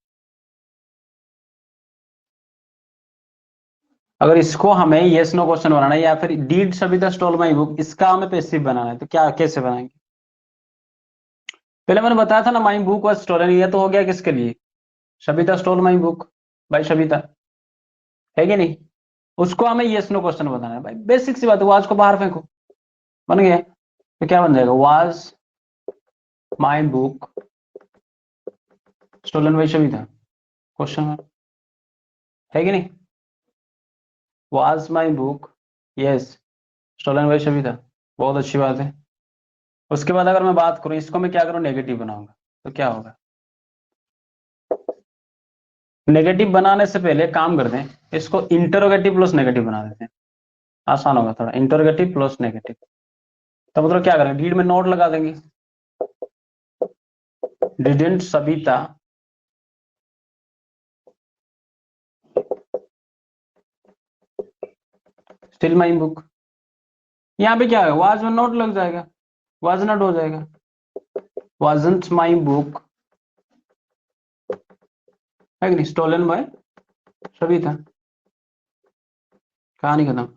[SPEAKER 1] अगर इसको हमें यस नो क्वेश्चन बनाना है, या फिर did Savita stole my book, इसका हमें पेसिव बनाना है, तो क्या कैसे बनाएंगे? पहले मैंने बताया था ना, माई बुक वॉज स्टोलन, ये तो हो गया किसके लिए? सविता स्टोल माई बुक भाई सविता, है कि नहीं? उसको हमें यस नो क्वेश्चन बताना है भाई, बेसिक सी बात है। वाज को बाहर फेंको, बन गया। तो क्या बन जाएगा? Was my book stolen by Savita, question mark, है कि नहीं? Was my book yes stolen by Savita, बहुत अच्छी बात है। उसके बाद अगर मैं बात करूं, इसको मैं क्या करूं? नेगेटिव बनाऊंगा, तो क्या होगा? नेगेटिव बनाने से पहले काम करते हैं, इसको इंटरोगेटिव प्लस नेगेटिव बना देते हैं, आसान होगा थोड़ा। इंटरोगेटिव प्लस नेगेटिव, तो मतलब क्या करेंगे? डीड में नोट लगा देंगे, didn't Savita still my book. यहाँ पे क्या है? वाज में नोट लग जाएगा, वाज नॉट हो जाएगा, वाजंट माई बुक, है कि नहीं? स्टोलन बाय सविता, कहानी खत्म।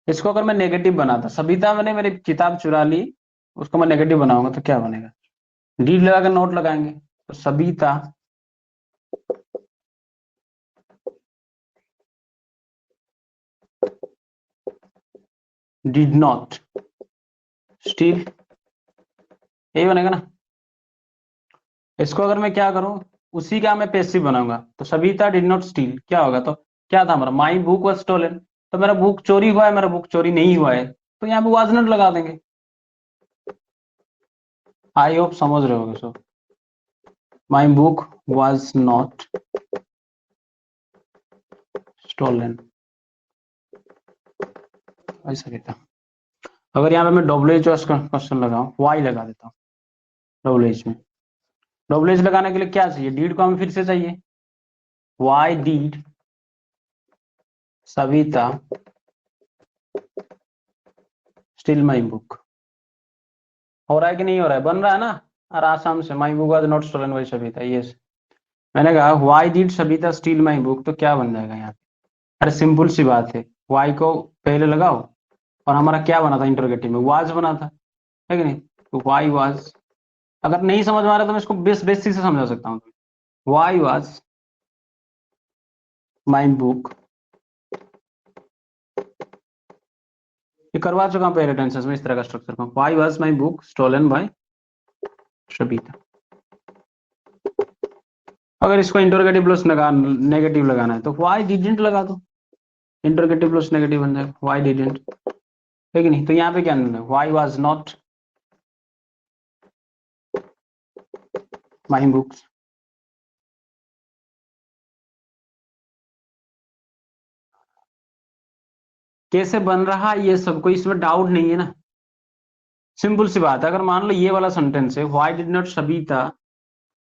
[SPEAKER 1] इसको अगर मैं नेगेटिव बनाता, सविता मैंने मेरी किताब चुरा ली, उसको मैं नेगेटिव बनाऊंगा तो क्या बनेगा? डीड लगा के नोट लगाएंगे, तो सविता डिड नॉट स्टील, यही बनेगा ना? इसको अगर मैं क्या करूं, उसी का मैं पैसिव बनाऊंगा, तो सविता डिड नॉट स्टील क्या होगा? तो क्या था हमारा? माई बुक वॉज स्टोलन, तो मेरा बुक चोरी हुआ है, मेरा बुक चोरी नहीं हुआ है, तो यहाँ पे वाज नॉट लगा देंगे। आई होप समझ रहे होगे सब। My book was not stolen ऐसा कहता। अगर यहाँ पे मैं डब्ल्यू एच क्वेश्चन लगाऊं, वाई लगा देता हूँ डब्ल्यू एच में। डब्ल्यू एच लगाने के लिए क्या चाहिए? डीड को हमें फिर से चाहिए, why did Savita still my book, हो रहा है कि नहीं हो रहा है? बन रहा है ना? और आसाम से my book was not stolen by Sabita, yes. मैंने कहा why did Sabita steal my book, तो क्या बन जाएगा यहाँ पे? अरे सिंपल सी बात है, वाई को पहले लगाओ, और हमारा क्या बना था इंटरोगेटिव में? वाज बना था, है कि नहीं? तो वाई वाज, अगर नहीं समझ में आ रहा तो मैं इसको बेसिक से समझा सकता हूँ। वाई वाज माई बुक, ये करवा चुका हूँ पहले टेंसेस में इस तरह का स्ट्रक्चर का। Why was my book stolen by Sabita. अगर इसको इंटरोगेटिव प्लस नेगेटिव लगाना है तो वाई डिडंट लगा दो, इंटरोगेटिव प्लस नेगेटिव बन जाएगा वाई डिडंट, है कि नहीं? तो यहाँ पे क्या है? Why was not my books. कैसे बन रहा है ये सब, कोई इसमें डाउट नहीं है ना? सिंपल सी बात है, अगर मान लो ये वाला सेंटेंस है, why did not Sabita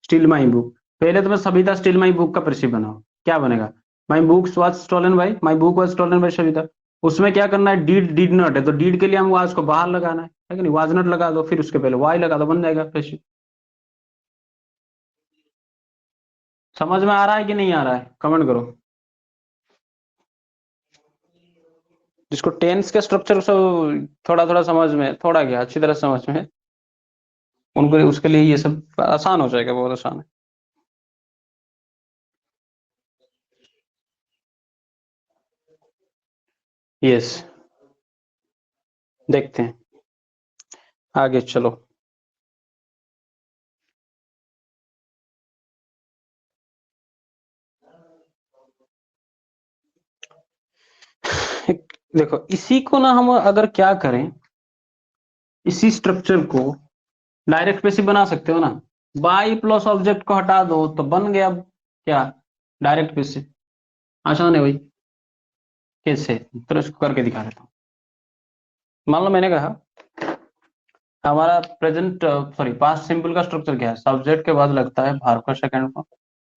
[SPEAKER 1] steal my book, पहले तो मैं सबिता स्टील माई बुक का प्रेसिव बनाओ, क्या बनेगा? My books was stolen by, my book was stolen by Sabita. उसमें क्या करना है? डीड डिड नॉट है, तो डीड के लिए हम वाज को बाहर लगाना है कि नहीं? वाज नॉट लगा दो, फिर उसके पहले वाई लगा दो, बन जाएगा प्रेसिव। समझ में आ रहा है कि नहीं आ रहा है? कमेंट करो। जिसको टेंस के स्ट्रक्चर सब थोड़ा थोड़ा समझ में, थोड़ा क्या अच्छी तरह समझ में है, उनको उसके लिए ये सब आसान हो जाएगा, बहुत आसान है। यस, देखते हैं आगे, चलो। देखो इसी को ना हम अगर क्या करें, इसी स्ट्रक्चर को डायरेक्ट पैसिव बना सकते हो ना। बाई प्लस ऑब्जेक्ट को हटा दो तो बन गया क्या? Direct passive. आसान है भाई। कैसे? तो इसको करके दिखा देता हूँ। मान लो मैंने कहा हमारा प्रेजेंट सॉरी पास्ट सिंपल का स्ट्रक्चर क्या है? सब्जेक्ट के बाद लगता है भार्ब का सेकंड फॉर्म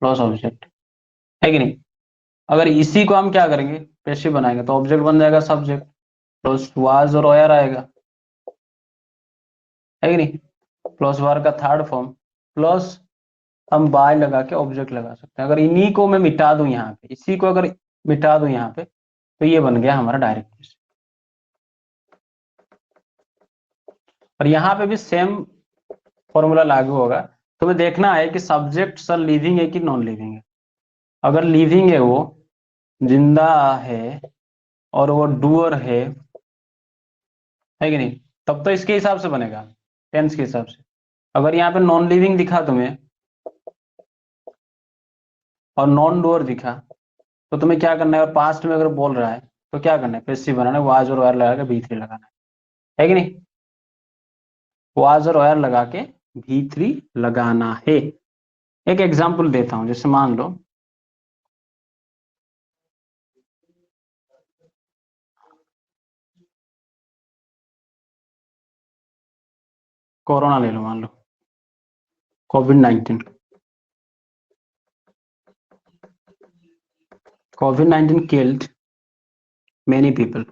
[SPEAKER 1] प्लस ऑब्जेक्ट, है कि नहीं? अगर इसी को हम क्या करेंगे? पैसिव बनाएंगे, तो ऑब्जेक्ट बन जाएगा सब्जेक्ट प्लस वाज और ओयर आएगा, है कि नहीं? प्लस वार का थर्ड फॉर्म प्लस हम बाय लगा के ऑब्जेक्ट लगा सकते हैं। अगर इन्हीं को मैं मिटा दूं यहाँ पे, इसी को अगर मिटा दूं यहाँ पे, तो ये बन गया हमारा डायरेक्ट पैसिव। और यहाँ पे भी सेम फॉर्मूला लागू होगा। तुम्हें देखना है कि सब्जेक्ट सर लिविंग है कि नॉन लिविंग है। अगर लिविंग है, वो जिंदा है और वो डूअर है कि नहीं, तब तो इसके हिसाब से बनेगा, टेंस के हिसाब से। अगर यहाँ पे नॉन लिविंग दिखा तुम्हें और नॉन डूअर दिखा, तो तुम्हें क्या करना है? और पास्ट में अगर बोल रहा है तो क्या करना है? पैसिव बनाना है, वाज और वायर लगा के V3 लगाना है कि नहीं? वाज और वायर लगा के V3 लगाना है। एक एग्जांपल देता हूं, जैसे मान लो कोरोना ले लो, मान लो कोविड-19। COVID-19 killed many people.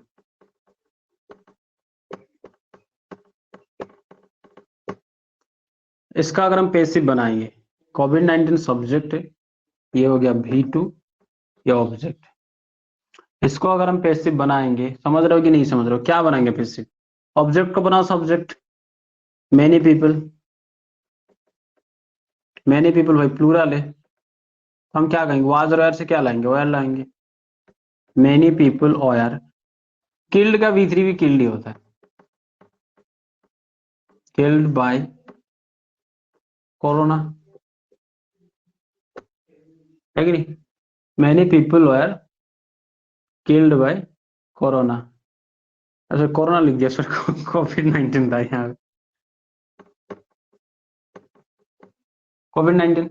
[SPEAKER 1] इसका अगर हम पैसिव बनाएंगे, COVID-19 सब्जेक्ट है, ये हो गया V2, ये ऑब्जेक्ट। इसको अगर हम पैसिव बनाएंगे, समझ रहे हो कि नहीं समझ रहे हो? क्या बनाएंगे पैसिव? ऑब्जेक्ट को बनाओ subject, many people, many people भाई प्लूरल है, तो हम क्या कहेंगे? वाज और वेयर से क्या लाएंगे? वेयर लाएंगे। मैनी पीपल और किल्ड का V3 भी किल्ड ही होता है, किल्ड बाय कोरोना, है कि नहीं? Many people were killed by corona. अच्छा कोरोना लिख दिया सर, COVID-19 था यहाँ पे, COVID-19,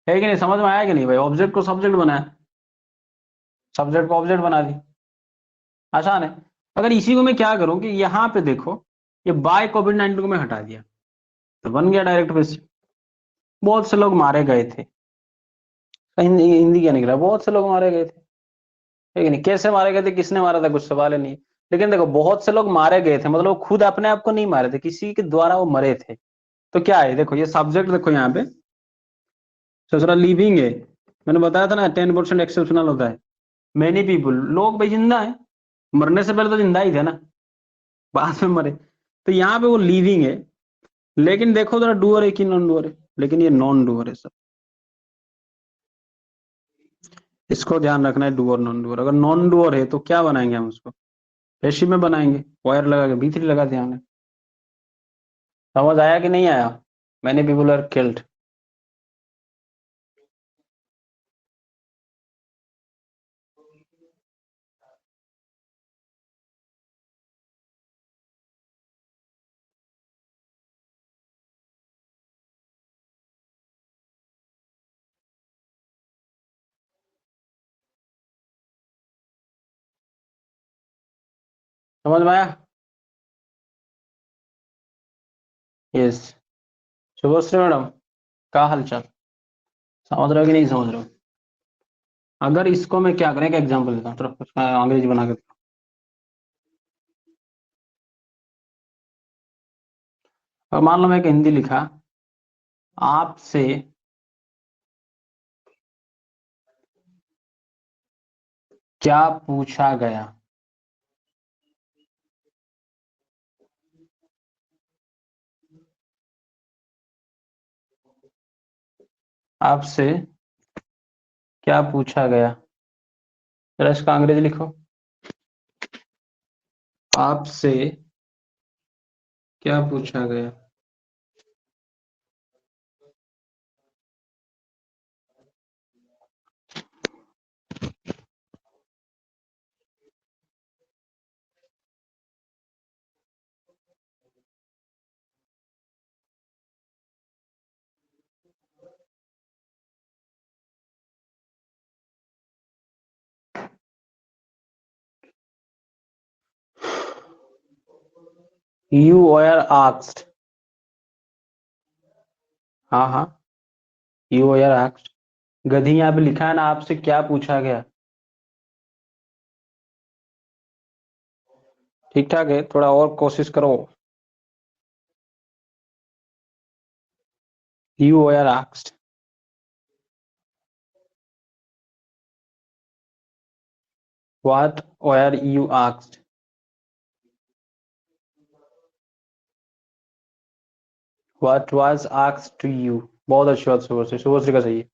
[SPEAKER 1] है कि नहीं? समझ में आया कि नहीं भाई? ऑब्जेक्ट को सब्जेक्ट बनाया, सब्जेक्ट को ऑब्जेक्ट बना दी, आसान है। अगर इसी को मैं क्या करूं कि यहाँ पे देखो, ये बाय COVID-19 को मैं हटा दिया, तो बन गया डायरेक्ट पैसिव। बहुत से लोग मारे गए थे, हिंदी हिंदी क्या निकला, बहुत से लोग मारे गए थे, है कि नहीं? कैसे मारे गए थे, किसने मारा था, कुछ सवाल ही नहीं। लेकिन देखो बहुत से लोग मारे गए थे, मतलब वो खुद अपने आप को नहीं मारे थे, किसी के द्वारा वो मरे थे। तो क्या है, देखो ये सब्जेक्ट देखो यहाँ पे ससुरा लिविंग है। मैंने बताया था ना 10% एक्सेप्शनल होता है। मेनी पीपुल, लोग भाई जिंदा है, मरने से पहले तो जिंदा ही थे ना, बाद में मरे। तो यहाँ पे वो लिविंग है, लेकिन देखो जरा डूअर है कि नॉन डूअर है, लेकिन ये नॉन डूअर है सब। इसको ध्यान रखना है, डूअर नॉन डूअर। अगर नॉन डूअर है तो क्या बनाएंगे हम उसको, पेशी में बनाएंगे, वायर लगा के B3 लगा दिया हमने। समझ आया कि नहीं आया? Many people are killed. समझ में आया? यस। शुभश्री मैडम, क्या हालचाल? समझ रहे हो कि नहीं समझ रहे हो? अगर इसको मैं क्या करें, एक एग्जांपल देता हूँ, चलो उसका अंग्रेजी बना के। और मान लो मैं एक हिंदी लिखा, आपसे क्या पूछा गया। आपसे क्या पूछा गया, जरा इसका अंग्रेजी लिखो। आपसे क्या पूछा गया। You were asked. हाँ हाँ, यू वर आस्क्ड। गधी यहाँ पे लिखा है ना, आपसे क्या पूछा गया। ठीक ठाक है, थोड़ा और कोशिश करो। You were asked. What were you asked. What was asked to you. बहुत अच्छी बात शुभश्री, शुभश्री का सही है।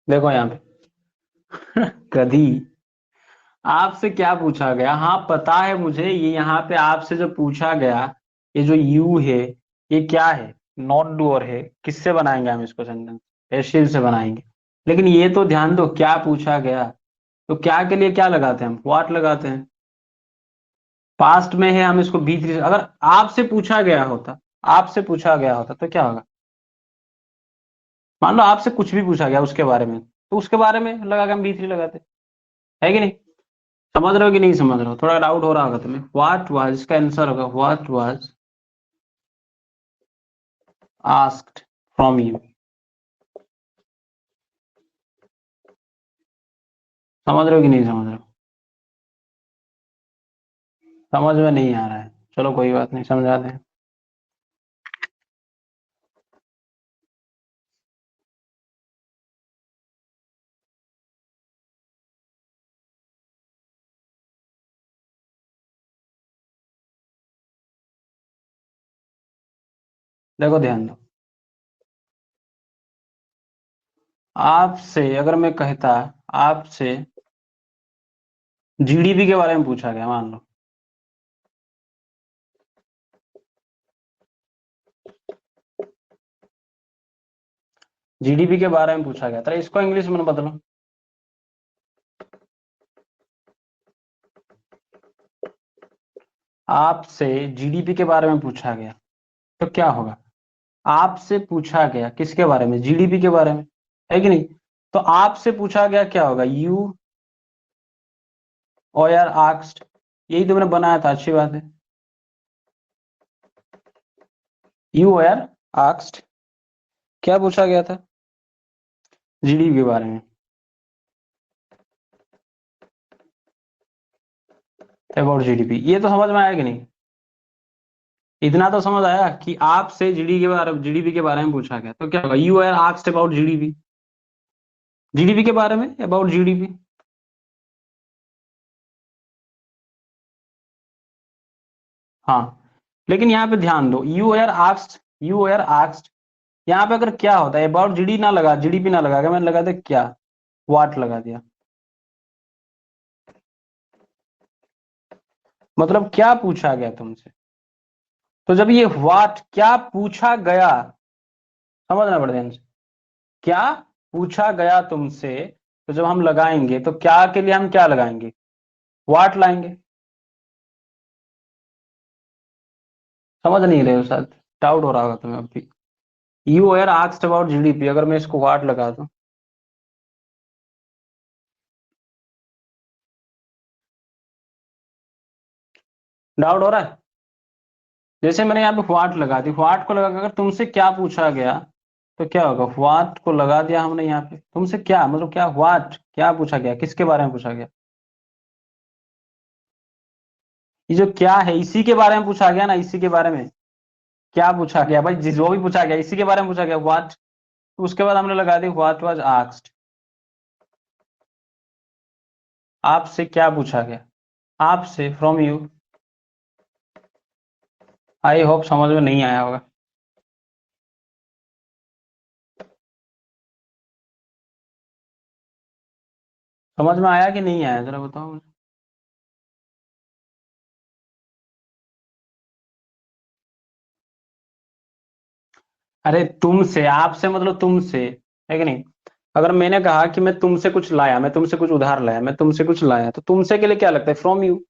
[SPEAKER 1] देखो यहाँ पे गधी, आपसे क्या पूछा गया, हाँ पता है मुझे, ये यहाँ पे आपसे जो पूछा गया, ये जो यू है, ये क्या है, नॉन डूअर है। किससे बनाएंगे हम इसको सेंटेंस, एसिड से बनाएंगे। लेकिन ये तो ध्यान दो, क्या पूछा गया, तो क्या के लिए क्या लगाते हैं हम, व्हाट लगाते हैं। पास्ट में है, हम इसको B3 से, अगर आपसे पूछा गया होता, आपसे पूछा गया होता तो क्या होगा। मान लो आपसे कुछ भी पूछा गया उसके बारे में, तो उसके बारे में लगा के हम B3 लगाते, है कि नहीं। समझ रहे हो कि नहीं समझ रहे हो, थोड़ा डाउट हो रहा होगा तुम्हें। व्हाट वाज, इसका आंसर होगा what was asked from you. समझ रहे हो कि नहीं समझ रहे हो? समझ में नहीं आ रहा है, चलो कोई बात नहीं, समझा दें। देखो ध्यान दो, आपसे अगर मैं कहता, आपसे GDP के बारे में पूछा गया, मान लो, GDP के बारे में पूछा गया, तो इसको इंग्लिश में बदलो। आपसे GDP के बारे में पूछा गया, तो क्या होगा। आपसे पूछा गया किसके बारे में, GDP के बारे में, है कि नहीं। तो आपसे पूछा गया क्या होगा, यू और यार आस्क्ड, यही तुमने बनाया था, अच्छी बात है। यू और यार आस्क्ड, क्या पूछा गया था, GDP के बारे में, अबाउट जीडीपी। ये तो समझ में आया कि नहीं? इतना तो समझ आया कि आपसे जीडीपी के बारे में पूछा गया तो क्या होगा, you are asked about GDP, GDP के बारे में, अबाउट जीडीपी। हाँ, लेकिन यहाँ पे ध्यान दो, यू आर आस्क्ड, यहाँ पे अगर क्या होता है, अबाउट जीडी ना लगा, जीडीपी ना लगा के मैंने लगा दिया क्या, वाट लगा दिया, मतलब क्या पूछा गया तुमसे। तो जब ये वाट, क्या पूछा गया, समझना पड़ेगा इनसे, क्या पूछा गया तुमसे, तो जब हम लगाएंगे तो क्या के लिए हम क्या लगाएंगे, वाट लाएंगे। समझ नहीं रहे हो शायद, डाउट हो रहा होगा तुम्हें अभी। You are asked about GDP, अगर मैं इसको वाट लगा दूं, डाउट हो रहा है। जैसे मैंने यहाँ पे व्हाट लगा दी, व्हाट को लगा के अगर तुमसे क्या पूछा गया तो क्या होगा, व्हाट को लगा दिया हमने यहाँ पे, तुमसे क्या मतलब, क्या व्हाट, क्या पूछा गया, किसके बारे में पूछा गया, ये जो क्या है इसी के बारे में पूछा गया ना, इसी के बारे में क्या पूछा गया भाई, जिस जो भी पूछा गया इसी के बारे में पूछा गया, व्हाट। उसके बाद हमने लगा दी व्हाट वाज आस्क्ड, आपसे क्या पूछा गया, आपसे, फ्रॉम यू। आई होप समझ में नहीं आया होगा। समझ में आया कि नहीं आया, जरा बताओ मुझे। अरे तुमसे, आपसे मतलब तुमसे, है कि नहीं। अगर मैंने कहा कि मैं तुमसे कुछ लाया, मैं तुमसे कुछ उधार लाया, मैं तुमसे कुछ लाया, तो तुमसे के लिए क्या लगता है, फ्रॉम यू,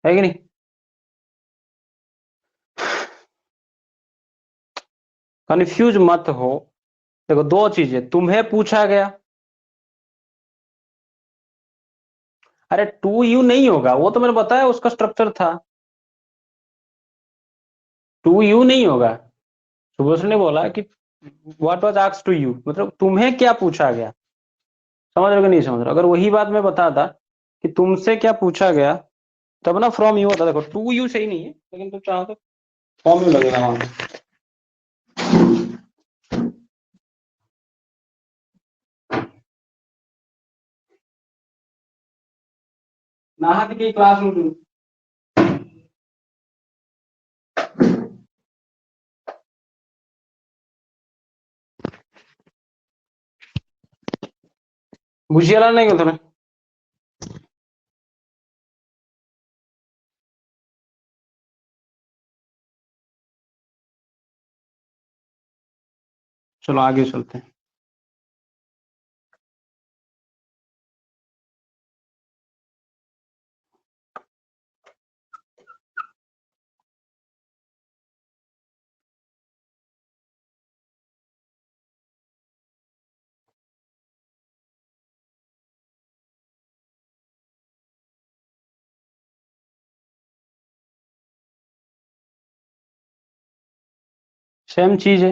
[SPEAKER 1] है कि नहीं। कंफ्यूज मत हो। देखो दो चीजें, तुम्हें पूछा गया, अरे टू यू नहीं होगा, वो तो मैंने बताया उसका स्ट्रक्चर था, टू यू नहीं होगा। सुभाष ने बोला कि what was asked to you, मतलब तुम्हें क्या पूछा गया, समझ रहे हो कि नहीं समझ रहे हो? अगर वही बात मैं बताता कि तुमसे क्या पूछा गया, तब ना फ्रॉम यू होता। देखो टू यू सही नहीं है, लेकिन तुम चाहो तो फ्रॉम यू लगेगा वहां पे। नाहक की क्लास में भुजिया नहीं गया तुम्हें। चलो आगे चलते हैं। सेम चीज है,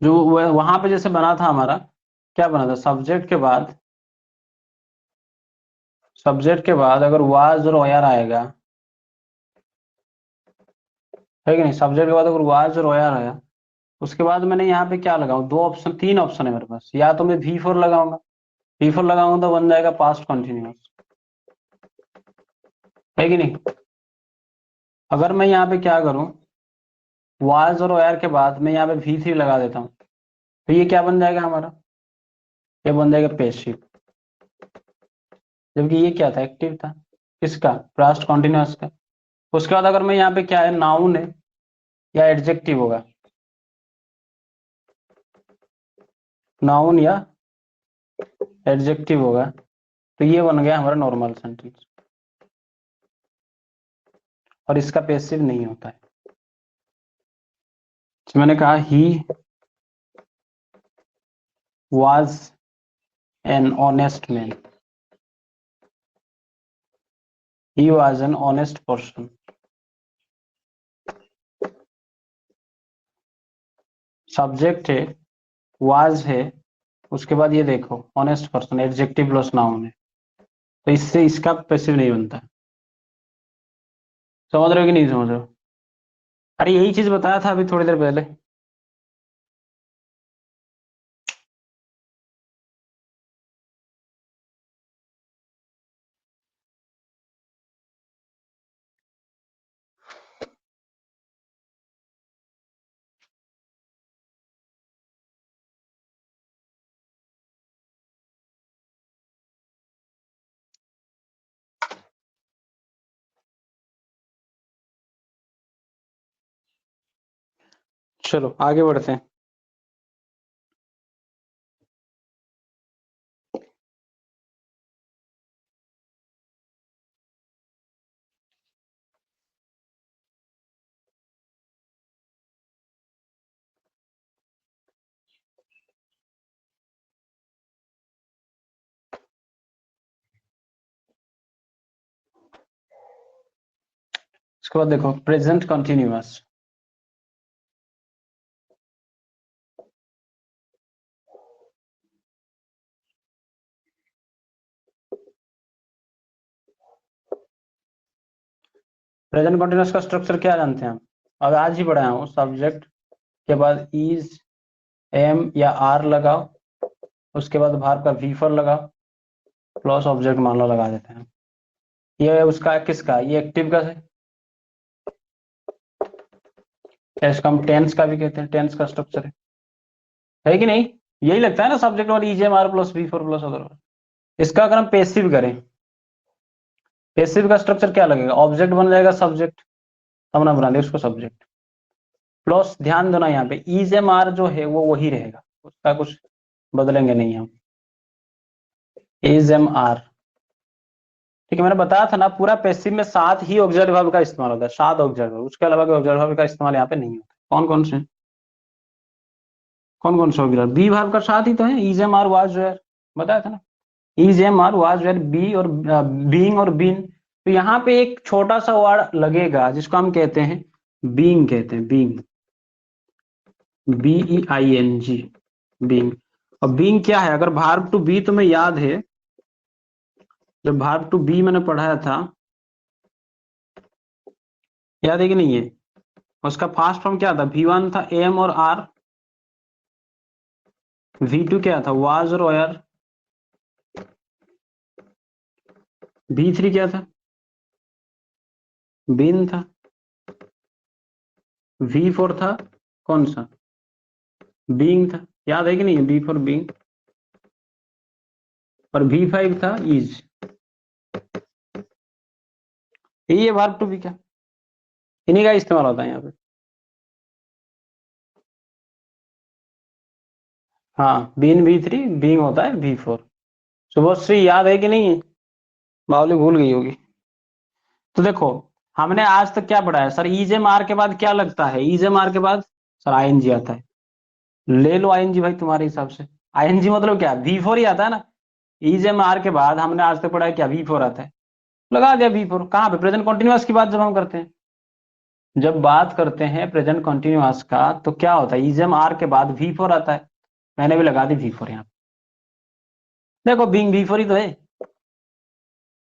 [SPEAKER 1] जो वहां पे जैसे बना था हमारा, क्या बना था, सब्जेक्ट के बाद अगर वाज और वायर आएगा, है कि नहीं, सब्जेक्ट के बाद अगर वाज और वायर आया, उसके बाद मैंने यहाँ पे क्या लगाऊं, दो ऑप्शन, तीन ऑप्शन है मेरे पास, या तो मैं V4 लगाऊंगा, V4 लगाऊंगा तो बन जाएगा पास्ट कंटिन्यूअस, है कि नहीं। अगर मैं यहाँ पे क्या करूं, वाज और वायर के बाद मैं यहाँ पे V3 लगा देता हूँ, तो ये क्या बन जाएगा हमारा, ये बन जाएगा पेसिव, जबकि ये क्या था, एक्टिव था, किसका, पास्ट कंटिन्यूअस का। उसके बाद अगर मैं यहाँ पे क्या है, नाउन है या एडजेक्टिव होगा, नाउन या एडजेक्टिव होगा, तो ये बन गया हमारा नॉर्मल सेंटेंस, और इसका पैसिव नहीं होता है। तो मैंने कहा he was an honest man, he was an honest person, subject है, वाज है, उसके बाद ये देखो honest person, adjective plus noun है, तो इससे इसका पैसिव नहीं बनता। समझ रहे हो कि नहीं समझ रहे हो? अरे यही चीज बताया था अभी थोड़ी देर पहले। चलो आगे बढ़ते हैं। उसके बाद देखो प्रेजेंट कंटिन्यूअस। प्रेजेंट कंटिन्यूअस का स्ट्रक्चर क्या जानते हैं हम? अब आज ही पढ़ाया हूँ। सब्जेक्ट के बाद इज, एम या आर लगाओ, उसके बाद वर्ब का वी फॉर लगाओ, प्लस ऑब्जेक्ट मान लो लगा देते हैं। ये उसका किसका, ये एक्टिव का है, इसको हम टेंस का भी कहते हैं, टेंस का स्ट्रक्चर है कि नहीं? यही लगता है ना सब्जेक्ट और is am are plus V four plus other. इसका अगर हम पेसिव करें, पेसिव का स्ट्रक्चर क्या लगेगा? ऑब्जेक्ट बन जाएगा सब्जेक्ट, हमने बना दिया उसको सब्जेक्ट, प्लस ध्यान देना यहाँ पे इज एम आर जो है वो वही रहेगा, उसका कुछ बदलेंगे नहीं हम। इज एम आर, ठीक है। मैंने बताया था ना पूरा पैसिव में 7 ही ऑक्सिलरी वर्ब का इस्तेमाल होता है, 7 ऑक्सिलरी वर्ब, उसके अलावा कोई ऑक्सिलरी वर्ब का इस्तेमाल यहाँ पे नहीं होता। कौन कौन से? कौन कौन से ऑक्सिलरी? बी वर्ब का 7 ही तो है, is am are was were, बताया था ना। Is am are was were be और बीइंग और बीन। तो यहाँ पे एक छोटा सा वर्ड लगेगा जिसको हम कहते हैं बीइंग, कहते हैं बीइंग, BEING, बीइंग। और बीइंग क्या है? अगर वर्ब टू बी तुम्हें याद है, जब वर्ब टू बी मैंने पढ़ाया था, याद है कि नहीं है? उसका फास्ट फॉर्म क्या था? V1 था एम और आर, V2 क्या था? वाज और वेयर, V3 क्या था? बीन था, V4 था कौन सा? बीइंग था, याद है कि नहीं? Be for being. और V5 था इज। यही है वर्ब टू बी क्या, इन्हीं का इस्तेमाल होता है यहाँ पे। हाँ, बीन V3, बीइंग होता है V4। शुभश्री याद है कि नहीं है? बावली भूल गई होगी। तो देखो हमने आज तक क्या पढ़ा है सर? इज एम आर के बाद क्या लगता है? इज एम आर के बाद सर आईएनजी आता है। ले लो आईएनजी भाई तुम्हारे हिसाब से। आईएनजी मतलब क्या? V4 ही आता है ना। इज एम आर के बाद हमने आज तक पढ़ा है क्या? V4 आता है, लगा दिया V4। कहाँ पे? प्रेजेंट कंटिन्यूअस की बात जब हम करते हैं, जब बात करते हैं प्रेजेंट कंटिन्यूअस का, तो क्या होता है? इज एम आर के बाद V4 आता है, मैंने भी लगा दी V4 यहाँ पे। देखो बीइंग V4 ही तो है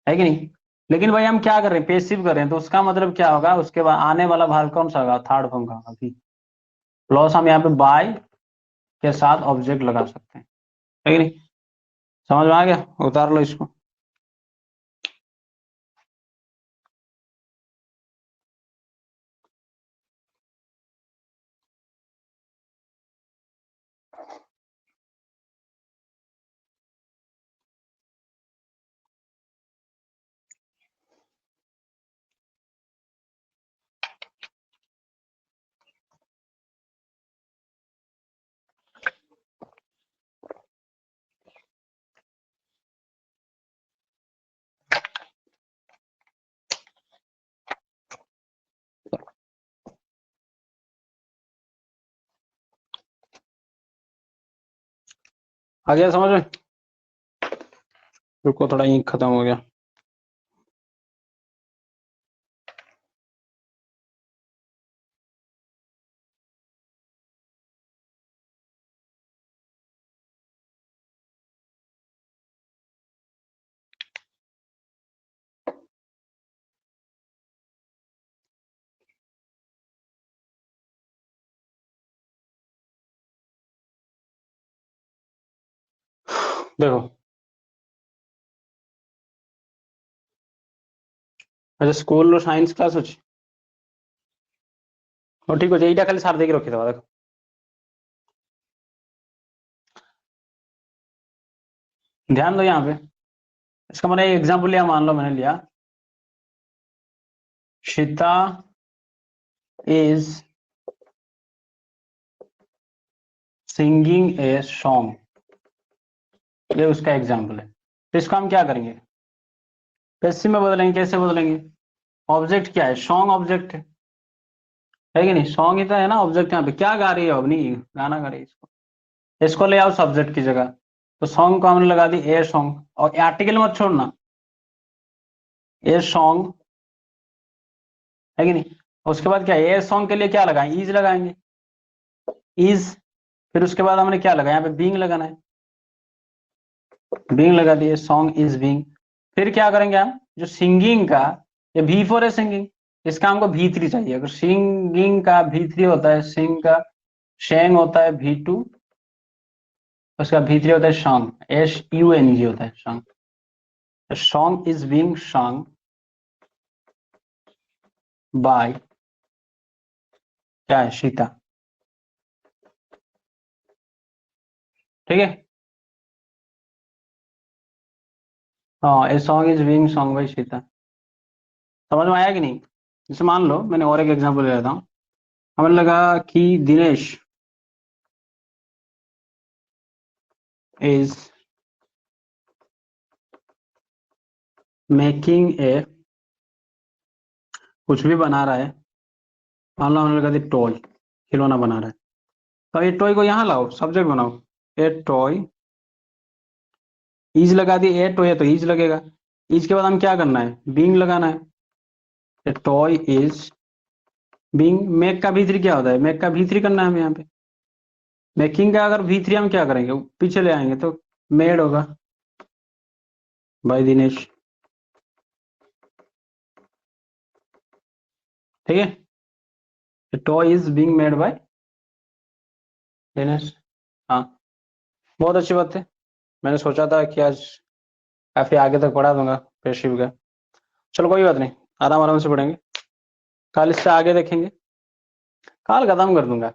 [SPEAKER 1] कि नहीं? लेकिन भाई हम क्या कर रहे हैं? पेसिव कर रहे हैं, तो उसका मतलब क्या होगा? उसके बाद आने वाला भाग कौन सा होगा? थर्ड फॉर्म का होगा। प्लस हम यहाँ पे बाय के साथ ऑब्जेक्ट लगा सकते हैं, है कि नहीं? समझ में आ गया? उतार लो इसको। आ गया समझ में? रुको थोड़ा इंक खत्म हो गया। देखो, अच्छा स्कूल साइंस क्लास अच्छी हो, ठीक अच्छे एटा खाली सार देके रखिदबा। देखो ध्यान दो यहाँ पे, इसका मैंने एग्जाम्पल लिया, मान लो मैंने लिया शीता इज सिंगिंग ए सॉन्ग, ये उसका एग्जाम्पल है। तो इसको हम क्या करेंगे, पैसिव में बदलेंगे। कैसे बदलेंगे, ऑब्जेक्ट क्या है, सॉन्ग ऑब्जेक्ट है कि नहीं, सॉन्ग ही तो है ना ऑब्जेक्ट। यहाँ पे क्या गा रही है अब, नहीं गाना गा रही है, इसको ले आओ सब्जेक्ट की जगह, तो सॉन्ग को हमने लगा दी ए सॉन्ग, और आर्टिकल मत छोड़ना, ए सॉन्ग है कि नहीं। उसके बाद क्या, ए सॉन्ग के लिए क्या लगाएंगे, इज लगाएंगे, इज। फिर उसके बाद हमने क्या लगाया, यहाँ पे बीइंग लगाना है, बीइंग लगा दिए, सॉन्ग इज बीइंग। फिर क्या करेंगे हम, जो सिंगिंग का, ये भी फॉर है सिंगिंग, इसका हमको भी थ्री चाहिए। अगर सिंगिंग का भी थ्री होता है, सिंग का शेंग होता है भी टू, उसका भी थ्री होता है song, S U N G होता है सॉन्ग। Song is being song by, क्या है, सीता। ठीक है, हाँ, a song is being song by Sita. समझ में आया कि नहीं। जैसे मान लो मैंने और एक एग्जांपल ले लेता हूँ, हमें लगा कि दिनेश इज मेकिंग ए, कुछ भी बना रहा है, मान लो हमने लगा दी टॉय, खिलौना बना रहा है, तो ये टॉय को यहाँ लाओ, सब्जेक्ट बनाओ, ए टॉय, इज लगा दी, ए टॉय है तो इज लगेगा, इज के बाद हम क्या करना है, बीइंग लगाना है, ए टॉय इज बीइंग। मेक का भी थ्री क्या होता है, मेक का भी थ्री करना है हमें यहाँ पे, मेकिंग का अगर भी थ्री हम क्या करेंगे, पीछे ले आएंगे तो मेड होगा बाय दिनेश। ठीक है, toy is being made by Dinesh. हाँ, बहुत अच्छी बात है। मैंने सोचा था कि आज काफी आगे तक पढ़ा दूंगा पेशिव का। चलो कोई बात नहीं, आराम आराम से पढ़ेंगे, कल इससे आगे देखेंगे, कल खत्म कर दूंगा।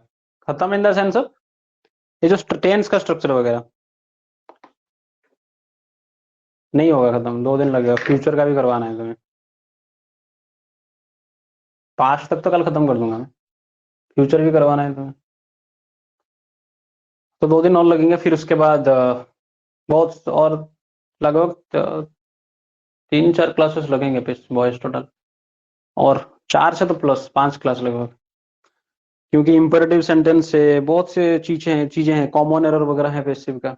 [SPEAKER 1] खत्म इन द सेंस ऑफ ये जो टेंस का स्ट्रक्चर वगैरह नहीं होगा खत्म, 2 दिन लगेगा, फ्यूचर का भी करवाना है तुम्हें, पास्ट तक तो कल खत्म कर दूंगा मैं, फ्यूचर भी करवाना है तुम्हें, तो 2 दिन और लगेंगे। फिर उसके बाद बहुत और लगभग 3-4 क्लासेस लगेंगे बॉयज टोटल, और 4 से तो प्लस 5 क्लास लगभग, क्योंकि इंपेरेटिव सेंटेंस से बहुत से चीजें हैं, कॉमन एरर वगैरह है पेसिव का,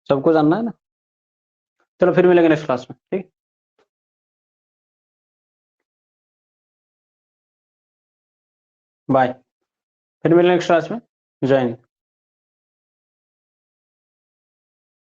[SPEAKER 1] सबको जानना है ना। चलो फिर मिलेंगे नेक्स्ट क्लास में, ठीक, बाय, फिर मिलेंगे नेक्स्ट क्लास में, जय हिंद।